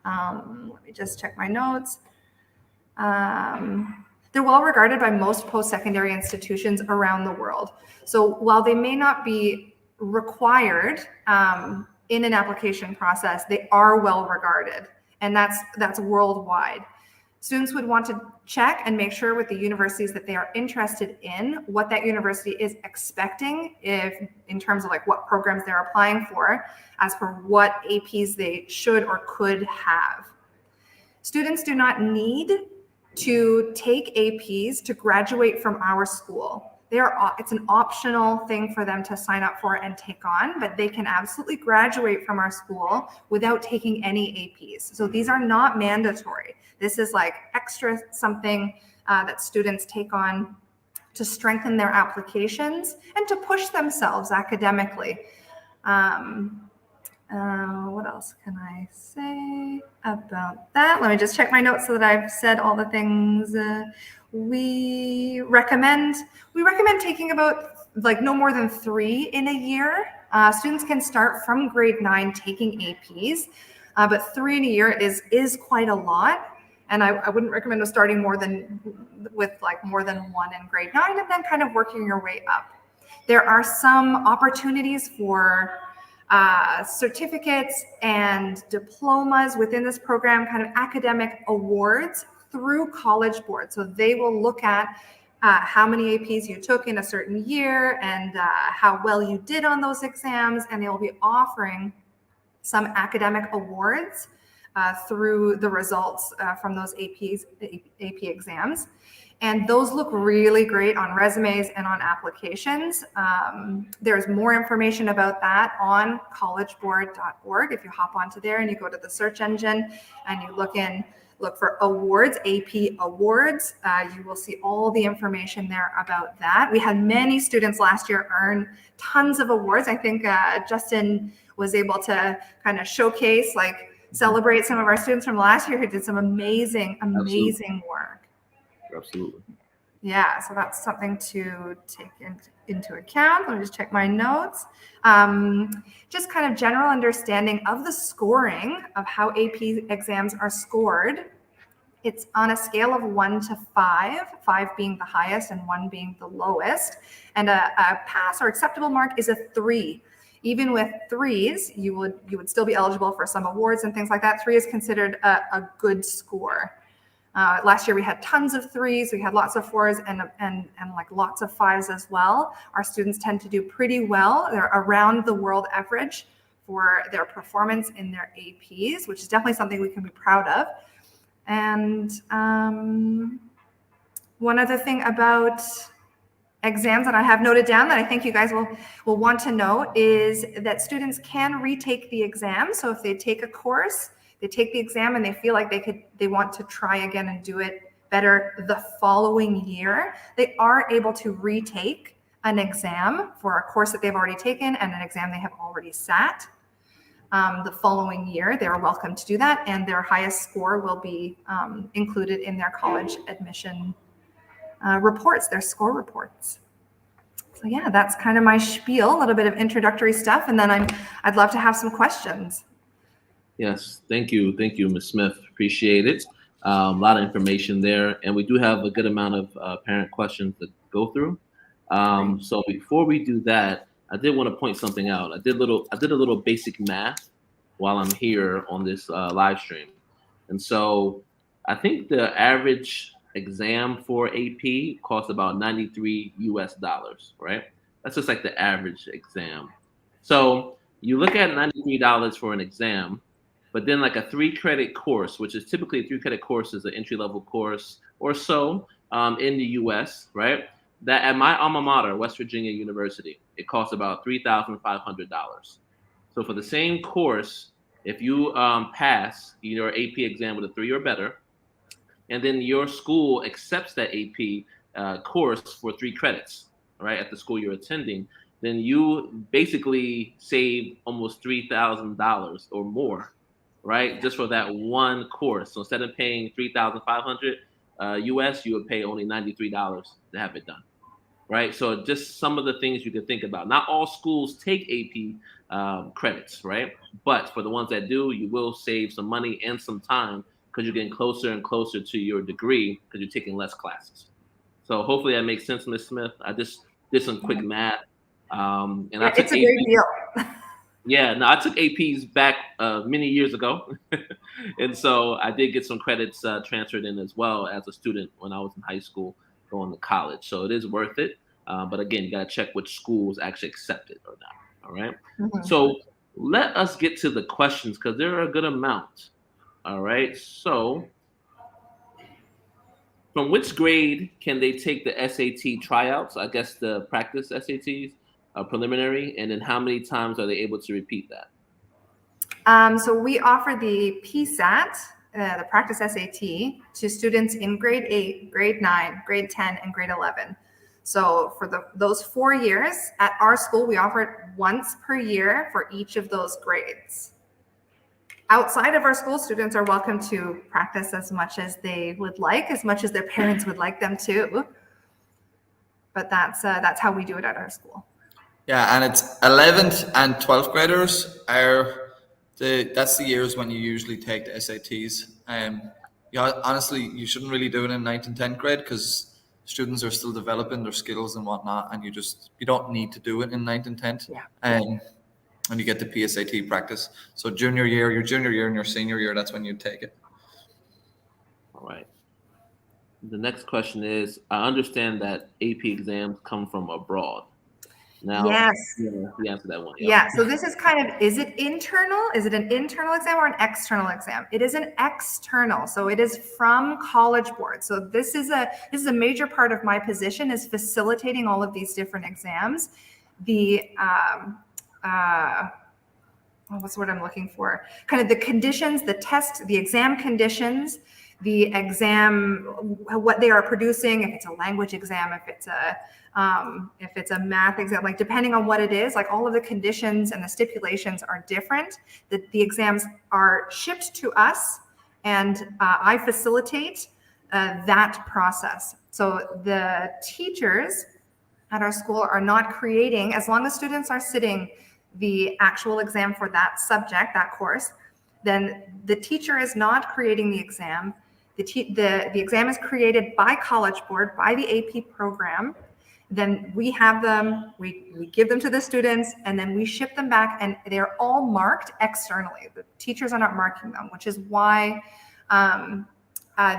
Let me just check my notes. They're well regarded by most post-secondary institutions around the world. So while they may not be required in an application process, they are well regarded, and that's worldwide. Students would want to check and make sure with the universities that they are interested in what that university is expecting in terms of like what programs they're applying for, as for what APs they should or could have. Students do not need to take APs to graduate from our school. It's an optional thing for them to sign up for and take on, but they can absolutely graduate from our school without taking any APs. So these are not mandatory. This is like extra something that students take on to strengthen their applications and to push themselves academically. What else can I say about that? Let me just check my notes so that I've said all the things. We recommend taking about like no more than 3 in a year. Students can start from grade 9 taking APs, but 3 in a year is quite a lot. And I wouldn't recommend starting more than 1 in grade 9 and then kind of working your way up. There are some opportunities for certificates and diplomas within this program, kind of academic awards through College Board. So they will look at how many APs you took in a certain year and how well you did on those exams, and they will be offering some academic awards through the results from those AP exams. And those look really great on resumes and on applications. There's more information about that on collegeboard.org. If you hop onto there and you go to the search engine and you look for awards, AP awards, you will see all the information there about that. We had many students last year earn tons of awards. I think Justin was able to kind of showcase, celebrate some of our students from last year who did some amazing work. Absolutely. Yeah, so that's something to take into account. Let me just check my notes. Just kind of general understanding of the scoring of how AP exams are scored. It's on a scale of 1 to 5, 5 being the highest and 1 being the lowest. And a pass or acceptable mark is a 3. Even with 3s, you would still be eligible for some awards and things like that. 3 is considered a good score. Last year we had tons of 3s, we had lots of 4s, and like lots of 5s as well. Our students tend to do pretty well. They're around the world average for their performance in their APs, which is definitely something we can be proud of. And one other thing about exams that I have noted down that I think you guys will want to know is that students can retake the exam. So if they take a course, they take the exam and they feel like they want to try again and do it better the following year, they are able to retake an exam for a course that they've already taken and an exam they have already sat. The following year, they're welcome to do that, and their highest score will be included in their college admission reports, their score reports. So yeah, that's kind of my spiel, a little bit of introductory stuff, and then I'd love to have some questions. Yes, thank you, Ms. Smith. Appreciate it. A lot of information there, and we do have a good amount of parent questions to go through. So before we do that, I did want to point something out. I did a little basic math while I'm here on this live stream, and so I think the average exam for AP costs about $93 US, right? That's just like the average exam. So you look at $93 for an exam, but then like a 3-credit course, which is typically a 3-credit course is an entry-level course or so in the US, right? That at my alma mater, West Virginia University, it costs about $3,500. So for the same course, if you pass your AP exam with a 3 or better, and then your school accepts that AP course for 3 credits, right, at the school you're attending, then you basically save almost $3,000 or more, right, just for that one course. So instead of paying $3,500 US, you would pay only $93 to have it done, right? So just some of the things you can think about. Not all schools take AP credits, right? But for the ones that do, you will save some money and some time because you're getting closer and closer to your degree because you're taking less classes. So hopefully that makes sense, Ms. Smith. I just did some quick math. And I took it's a big deal. Yeah, no, I took APs back many years ago. And so I did get some credits transferred in as well as a student when I was in high school going to college. So it is worth it. But again, you got to check which schools actually accept it or not. All right. Mm-hmm. So let us get to the questions because there are a good amount. All right. So from which grade can they take the SAT tryouts? I guess the practice SATs, preliminary, and then how many times are they able to repeat that? So we offer the Psat, the practice SAT, to students in grade 8, grade 9, grade 10, and grade 11. So for those 4 years at our school, we offer it once per year for each of those grades. Outside of our school, students are welcome to practice as much as they would like, as much as their parents would like them to. But that's how we do it at our school. Yeah, and it's 11th and 12th graders that's the years when you usually take the SATs. Honestly, you shouldn't really do it in 9th and 10th grade because students are still developing their skills and whatnot, and you don't need to do it in 9th and 10th. Yeah. When you get the PSAT practice. So your junior year and your senior year, that's when you take it. All right. The next question is, I understand that AP exams come from abroad. Now, yes. You answer that one. Yeah. So this is is it internal? Is it an internal exam or an external exam? It is an external. So it is from College Board. So this is a major part of my position is facilitating all of these different exams. What's the word I'm looking for? Kind of the conditions, the test, the exam conditions, the exam, what they are producing, if it's a language exam, if it's a math exam, like depending on what it is, like all of the conditions and the stipulations are different. The exams are shipped to us and I facilitate that process. So the teachers at our school are not creating, as long as students are sitting the actual exam for that subject, that course, then the teacher is not creating the exam. The exam is created by College Board, by the AP program. Then we have them, we give them to the students, and then we ship them back, and they're all marked externally. The teachers are not marking them, which is why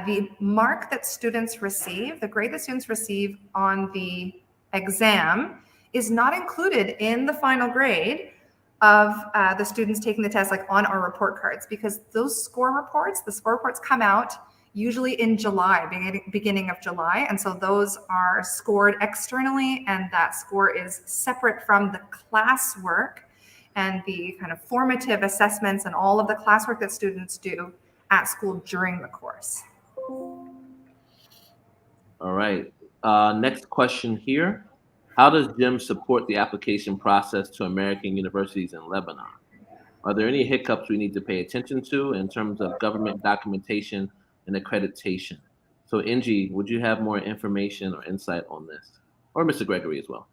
the mark that students receive, the grade that students receive on the exam, is not included in the final grade of the students taking the test, like on our report cards, because those the score reports come out usually in July, beginning of July. And so those are scored externally, and that score is separate from the classwork and the kind of formative assessments and all of the classwork that students do at school during the course. All right. Next question here. How does GEM support the application process to American universities in Lebanon? Are there any hiccups we need to pay attention to in terms of government documentation and accreditation? So, Engy, would you have more information or insight on this? Or Mr. Gregory as well?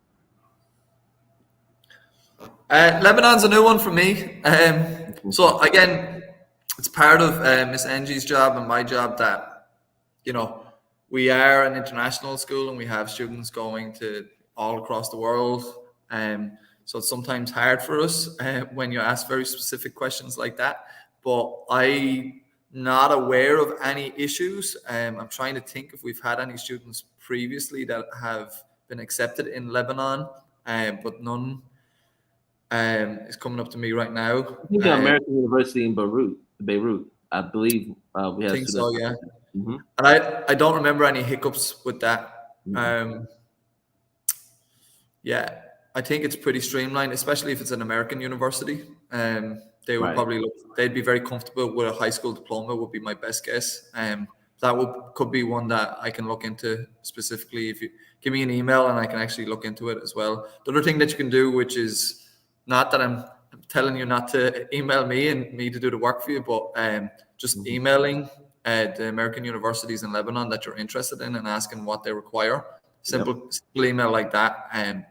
Lebanon's a new one for me. So again, it's part of Miss Engy's job and my job that, we are an international school and we have students going to all across the world. So it's sometimes hard for us when you ask very specific questions like that. But I'm not aware of any issues. I'm trying to think if we've had any students previously that have been accepted in Lebanon, but none is coming up to me right now. I think the American University in Beirut, I believe we have. I think so, yeah. Mm-hmm. And I don't remember any hiccups with that. Mm-hmm. Yeah, I think it's pretty streamlined, especially if it's an American university. They would probably they'd be very comfortable with a high school diploma, would be my best guess. That could be one that I can look into specifically. If you give me an email and I can actually look into it as well. The other thing that you can do, which is not that I'm telling you not to email me and me to do the work for you, but just emailing the American universities in Lebanon that you're interested in and asking what they require. Simple email like that, and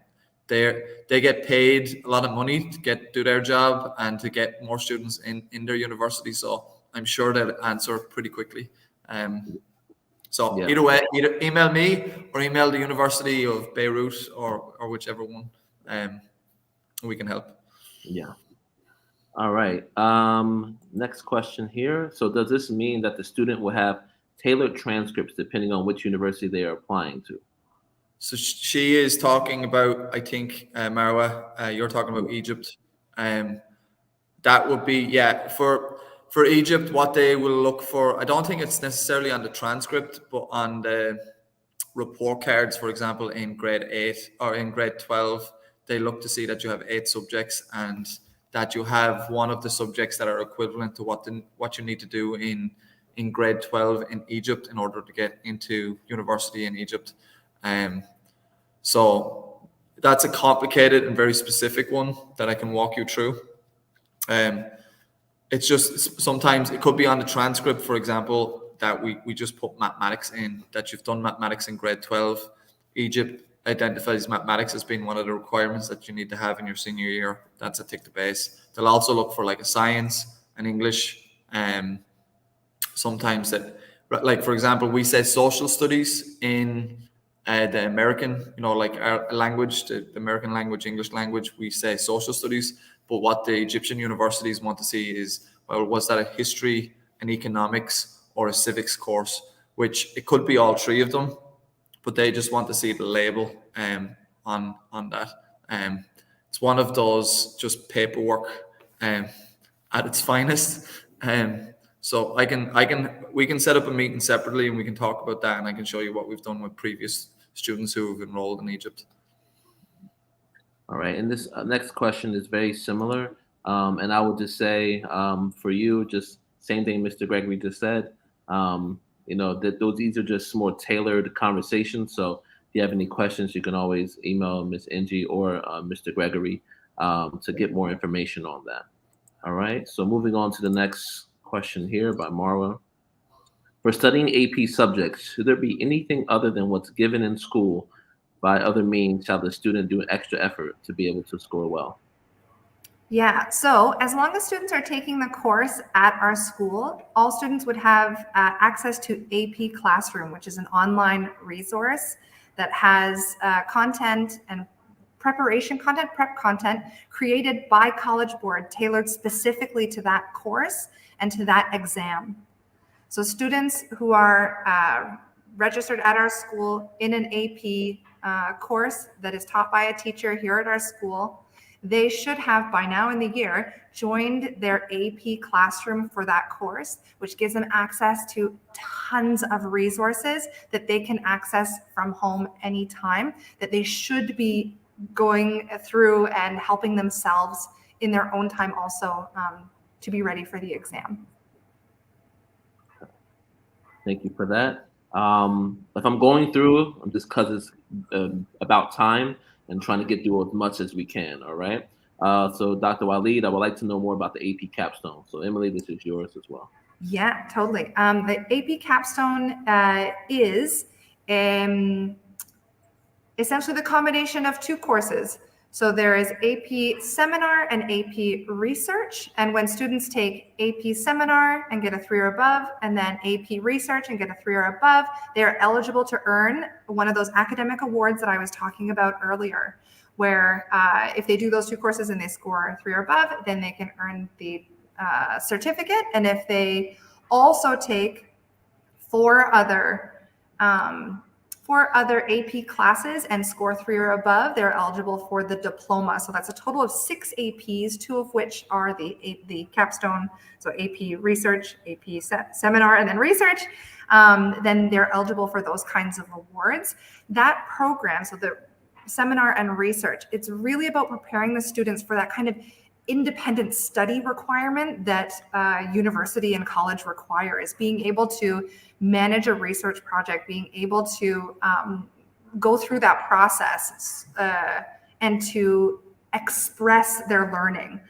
they get paid a lot of money to do their job and to get more students in their university. So I'm sure they'll answer pretty quickly. Either way, either email me or email the University of Beirut or whichever one, we can help. Yeah. All right. Next question here. So does this mean that the student will have tailored transcripts depending on which university they are applying to? So she is talking about, I think, Marwa, you're talking about Egypt. That would be, for Egypt, what they will look for, I don't think it's necessarily on the transcript, but on the report cards, for example, in grade 8 or in grade 12, they look to see that you have 8 subjects and that you have one of the subjects that are equivalent to what you need to do in grade 12 in Egypt in order to get into university in Egypt. So that's a complicated and very specific one that I can walk you through. It's just sometimes it could be on the transcript, for example, that we just put mathematics in, that you've done mathematics in grade 12. Egypt identifies mathematics as being one of the requirements that you need to have in your senior year. That's a tick to base. They'll also look for like a science and English. Sometimes that, like for example, we say social studies in the American, like our language, the American language, English language, we say social studies. But what the Egyptian universities want to see is, well, was that a history, an economics, or a civics course? Which it could be all 3 of them, but they just want to see the label on that. It's one of those just paperwork at its finest. So we can set up a meeting separately and we can talk about that, and I can show you what we've done with previous students who have enrolled in Egypt. All right, and this next question is very similar, and I would just say for you, just same thing Mr. Gregory just said. That these are just more tailored conversations. So if you have any questions, you can always email Ms. Engy or Mr. Gregory to get more information on that. All right, so moving on to the next question here by Marwa. For studying AP subjects, should there be anything other than what's given in school? By other means, shall the student do an extra effort to be able to score well? Yeah, so as long as students are taking the course at our school, all students would have access to AP Classroom, which is an online resource that has content and prep content created by College Board, tailored specifically to that course and to that exam. So students who are registered at our school in an AP course that is taught by a teacher here at our school, they should have by now in the year joined their AP classroom for that course, which gives them access to tons of resources that they can access from home anytime, that they should be going through and helping themselves in their own time also to be ready for the exam. Thank you for that. If I'm going through, I'm just because it's about time and trying to get through as much as we can, all right? So Dr. Waleed, I would like to know more about the AP Capstone. So Emily, this is yours as well. Yeah, totally. The AP Capstone is essentially the combination of two courses. So there is AP Seminar and AP Research. And when students take AP Seminar and get a 3 or above, and then AP Research and get a 3 or above, they are eligible to earn one of those academic awards that I was talking about earlier, where if they do those two courses and they score 3 or above, then they can earn the certificate. And if they also take four other AP classes and score 3 or above, they're eligible for the diploma. So that's a total of 6 APs, 2 of which are the capstone. So AP Research, AP Seminar, and then Research. Then they're eligible for those kinds of awards. That program, so the Seminar and Research, it's really about preparing the students for that kind of independent study requirement that university and college requires, being able to manage a research project, being able to go through that process and to express their learning.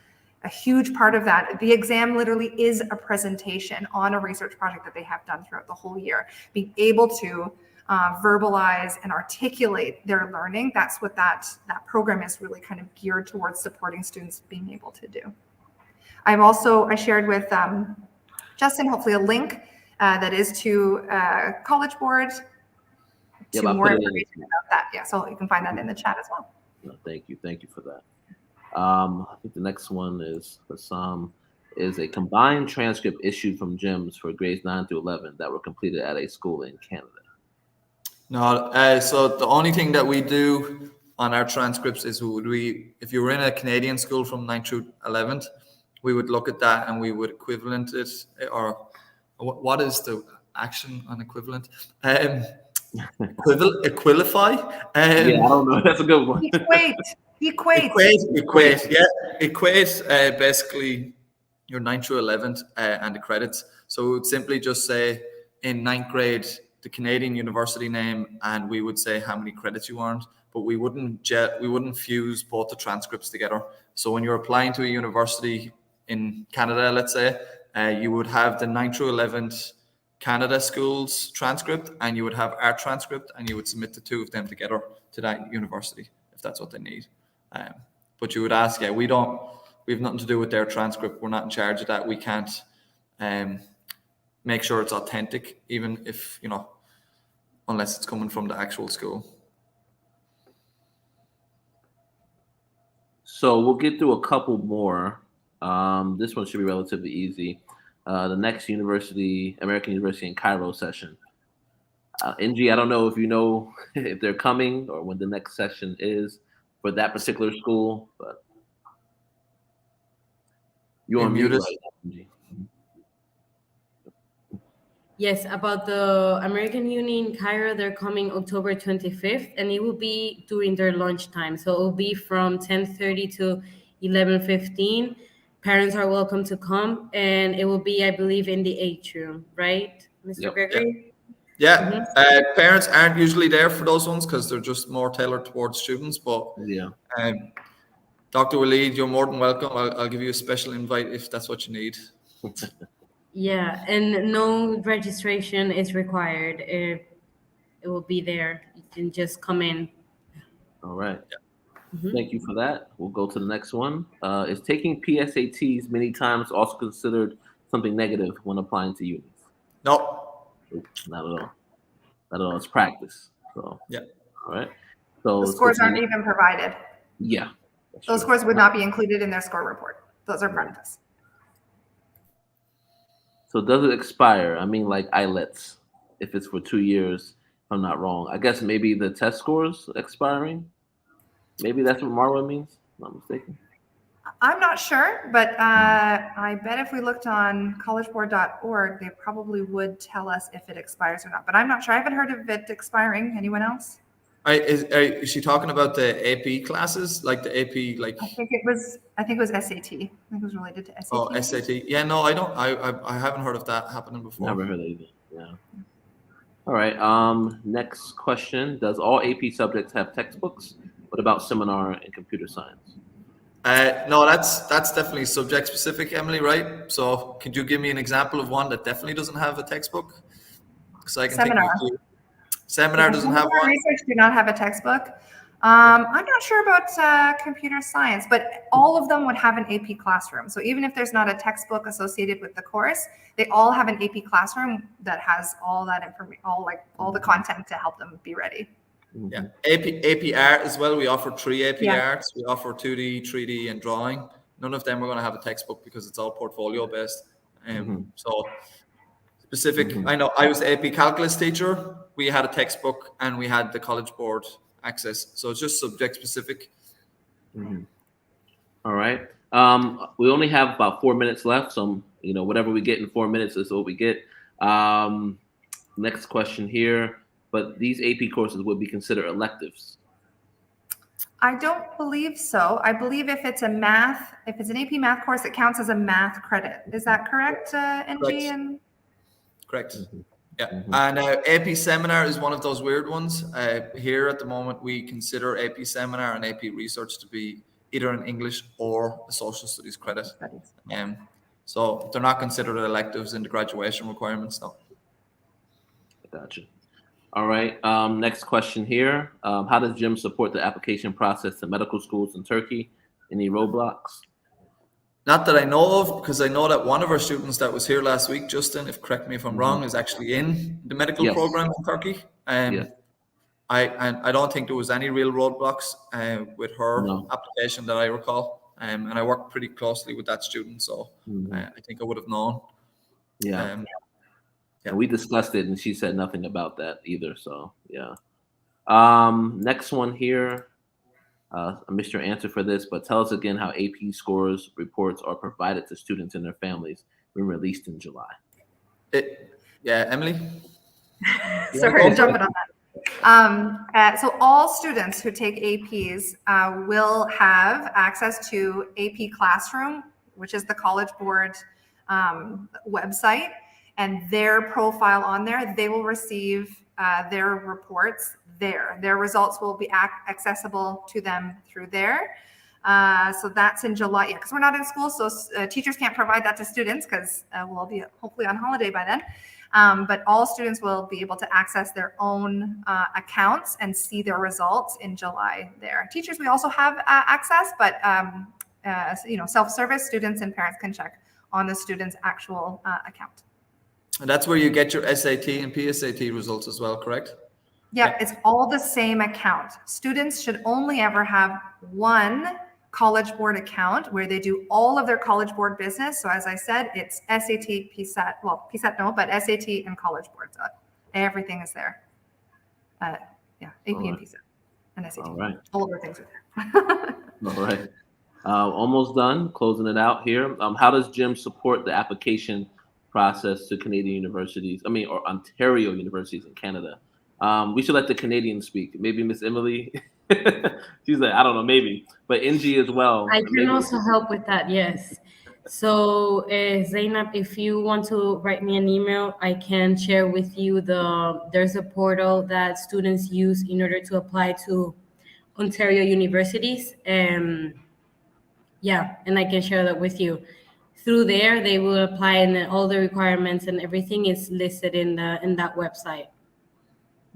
A huge part of that, the exam literally is a presentation on a research project that they have done throughout the whole year. Being able to verbalize and articulate their learning, that's what that program is really kind of geared towards supporting students being able to do. I shared with Justin, hopefully a link that is to College Board to more information about that. Yeah, so you can find that in the chat as well. No, thank you for that. I think the next one is for some is a combined transcript issued from gyms for grades 9 through 11 that were completed at a school in Canada. No, so the only thing that we do on our transcripts is if you were in a Canadian school from 9th through 11th, we would look at that and we would equivalent it, or what is the action on equivalent? Equalify? Yeah, I don't know. That's a good one. Equate. Equate basically your 9th through 11th and the credits. So we would simply just say in 9th grade, the Canadian university name, and we would say how many credits you earned, but we wouldn't fuse both the transcripts together. So when you're applying to a university in Canada, let's say, you would have the 9th through 11th Canada schools transcript, and you would have our transcript, and you would submit the two of them together to that university if that's what they need. But you would ask, we have nothing to do with their transcript. We're not in charge of that. We can't make sure it's authentic, even if, unless it's coming from the actual school. So we'll get through a couple more. This one should be relatively easy. The next American University in Cairo session. Engy, I don't know if you know if they're coming or when the next session is for that particular school, but you're on mute right now, Engy. Yes, about the American Uni in Cairo, they're coming October 25th, and it will be during their lunchtime. So it will be from 10:30 to 11:15. Parents are welcome to come, and it will be, I believe, in the atrium, right, Mr. Gregory? Yeah. Parents aren't usually there for those ones because they're just more tailored towards students. But Dr. Waleed, you're more than welcome. I'll give you a special invite if that's what you need. Yeah, and no registration is required. It will be there. You can just come in. All right. Thank you for that. We'll go to the next one. Is taking PSATs many times also considered something negative when applying to unis? No. Not at all. Not at all. It's practice. So all right. So the scores aren't even provided. Yeah. Those scores would not be included in their score report. Those are practice. So does it expire? I mean, like IELTS, if it's for 2 years, if I'm not wrong. I guess maybe the test scores expiring. Maybe that's what Marwa means. If I'm not mistaken. I'm not sure, but I bet if we looked on collegeboard.org, they probably would tell us if it expires or not. But I'm not sure. I haven't heard of it expiring. Anyone else? Is she talking about the AP classes, like the AP, like I think it was SAT. I think it was related to SAT. oh SAT? Yeah, no, I don't. I haven't heard of that happening before. Never heard that either. Yeah. All right. Next question: does all AP subjects have textbooks? What about seminar and computer science? No, that's definitely subject specific, Emily. Right? So, could you give me an example of one that definitely doesn't have a textbook? Because I can think of a few. Seminar doesn't have one. Research do not have a textbook. I'm not sure about computer science, but all of them would have an AP classroom. So even if there's not a textbook associated with the course, they all have an AP classroom that has all that information, all the content to help them be ready. Yeah, AP art as well. We offer 3 AP arts. We offer 2D, 3D, and drawing. None of them are going to have a textbook because it's all portfolio based. So specific. I know I was the AP calculus teacher. We had a textbook and we had the College Board access. So it's just subject specific. All right. We only have about 4 minutes left. So, whatever we get in 4 minutes is what we get. Next question here. But these AP courses would be considered electives. I don't believe so. I believe if it's an AP math course, it counts as a math credit. Is that correct, Engy? Correct. Yeah. And AP seminar is one of those weird ones. Here at the moment, we consider AP seminar and AP research to be either an English or a social studies credit. So they're not considered electives in the graduation requirements, though. Gotcha. All right. Next question here. How does GYM support the application process to medical schools in Turkey? Any roadblocks? Not that I know of, because I know that one of our students that was here last week, Justin, correct me if I'm wrong, is actually in the medical program in Turkey. I don't think there was any real roadblocks with her application that I recall. And I worked pretty closely with that student, so I think I would have known. Yeah. And we discussed it, and she said nothing about that either. So yeah. Next one here. I missed your answer for this, but tell us again how AP scores reports are provided to students and their families when released in July. Emily? Sorry, jumping on that. So all students who take APs will have access to AP Classroom, which is the College Board website, and their profile on there. They will receive their reports there. Their results will be accessible to them through there. So that's in July, because we're not in school, so teachers can't provide that to students because we'll be hopefully on holiday by then. But all students will be able to access their own accounts and see their results in July there. Teachers, we also have access, but self-service, students and parents can check on the student's actual account. And that's where you get your SAT and PSAT results as well, correct? Yeah, it's all the same account. Students should only ever have one College Board account where they do all of their College Board business. So as I said, it's SAT, PSAT, PSAT no, but SAT and College Board. So everything is there. AP and PSAT and SAT. All right. All of our things are there. All right. Almost done. Closing it out here. How does GYM support the application process to Canadian universities? Or Ontario universities in Canada. We should let the Canadians speak. Maybe Miss Emily. She's like, I don't know, maybe. But Engy as well. I can also help with that, yes. So Zainab, if you want to write me an email, I can share with you there's a portal that students use in order to apply to Ontario universities. And I can share that with you. Through there, they will apply, and then all the requirements and everything is listed in that website.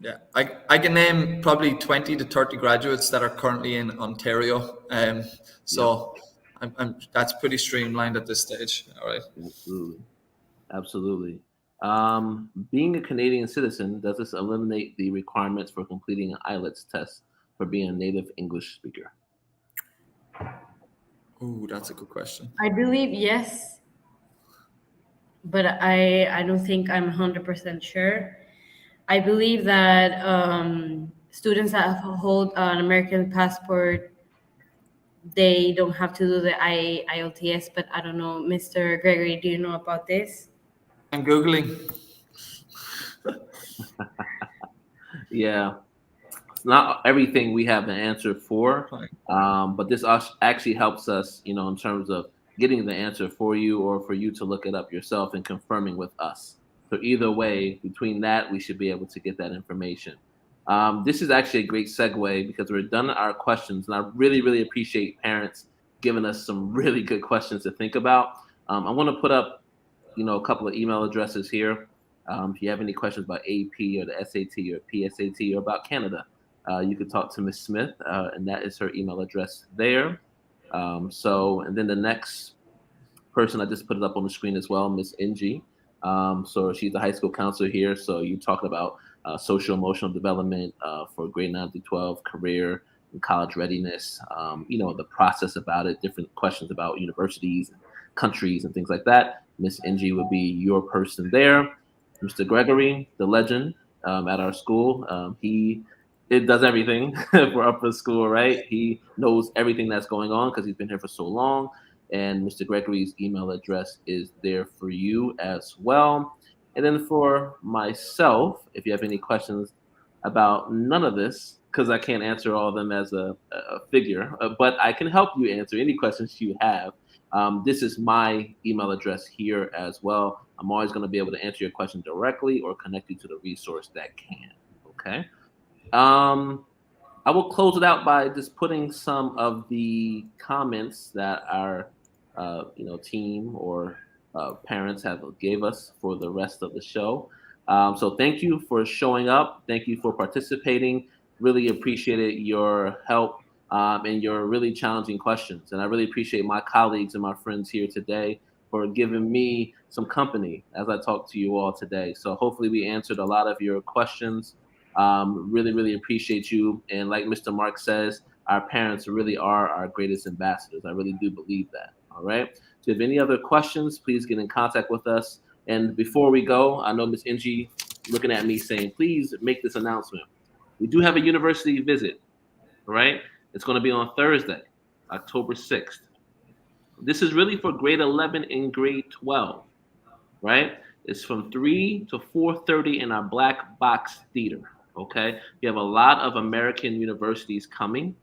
Yeah, I can name probably 20 to 30 graduates that are currently in Ontario. That's pretty streamlined at this stage. All right. Absolutely. Being a Canadian citizen, does this eliminate the requirements for completing an IELTS test for being a native English speaker? Ooh, that's a good question. I believe yes. but I don't think I'm 100% sure. I believe that students that hold an American passport, they don't have to do the IELTS, but I don't know. Mr. Gregory, do you know about this? I'm Googling. Yeah, it's not everything we have the answer for, but this actually helps us, you know, in terms of getting the answer for you or for you to look it up yourself and confirming with us. So either way, between that, we should be able to get that information. This is actually a great segue because we're done our questions, and I really, really appreciate parents giving us some really good questions to think about. I want to put up, you know, a couple of email addresses here. If you have any questions about AP or the SAT or PSAT or about Canada, you can talk to Miss Smith, and that is her email address there. And then the next person, I just put it up on the screen as well, Miss Engy. So she's the high school counselor here. So you're talking about social emotional development for grade 9 through 12, career and college readiness, you know, the process about it, different questions about universities and countries and things like that. Miss Engy would be your person there. Mr. Gregory, the legend at our school, it does everything for upper school, right? He knows everything that's going on because he's been here for so long. And Mr. Gregory's email address is there for you as well. And then for myself, if you have any questions about none of this, because I can't answer all of them as a figure, but I can help you answer any questions you have. This is my email address here as well. I'm always going to be able to answer your question directly or connect you to the resource that can. Okay. I will close it out by just putting some of the comments that our team or parents have gave us for the rest of the show. So thank you for showing up. Thank you for participating. Really appreciated your help and your really challenging questions. And I really appreciate my colleagues and my friends here today for giving me some company as I talk to you all today. So hopefully we answered a lot of your questions. Really, really appreciate you. And like Mr. Mark says, our parents really are our greatest ambassadors. I really do believe that. All right. So if you have any other questions, please get in contact with us. And before we go, I know Ms. Engy looking at me saying, please make this announcement. We do have a university visit. All right. It's going to be on Thursday, October 6th. This is really for grade 11 and grade 12. Right. It's from 3 to 4:30 in our black box theater. Okay. We have a lot of American universities coming.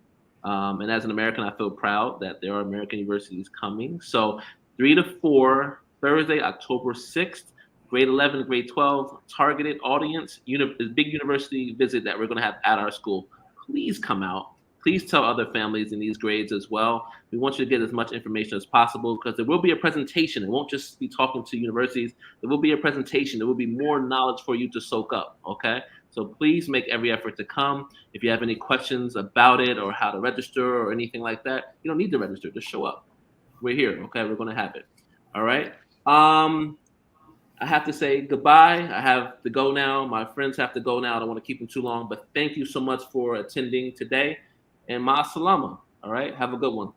And as an American, I feel proud that there are American universities coming. So 3 to 4, Thursday, October 6th, grade 11, grade 12, targeted audience, big university visit that we're going to have at our school. Please come out. Please tell other families in these grades as well. We want you to get as much information as possible because there will be a presentation. It won't just be talking to universities. There will be a presentation. There will be more knowledge for you to soak up, okay? So please make every effort to come. If you have any questions about it or how to register or anything like that, you don't need to register. Just show up. We're here, okay? We're going to have it, all right? I have to say goodbye. I have to go now. My friends have to go now. I don't want to keep them too long, but thank you so much for attending today. And ma salama. All right. Have a good one.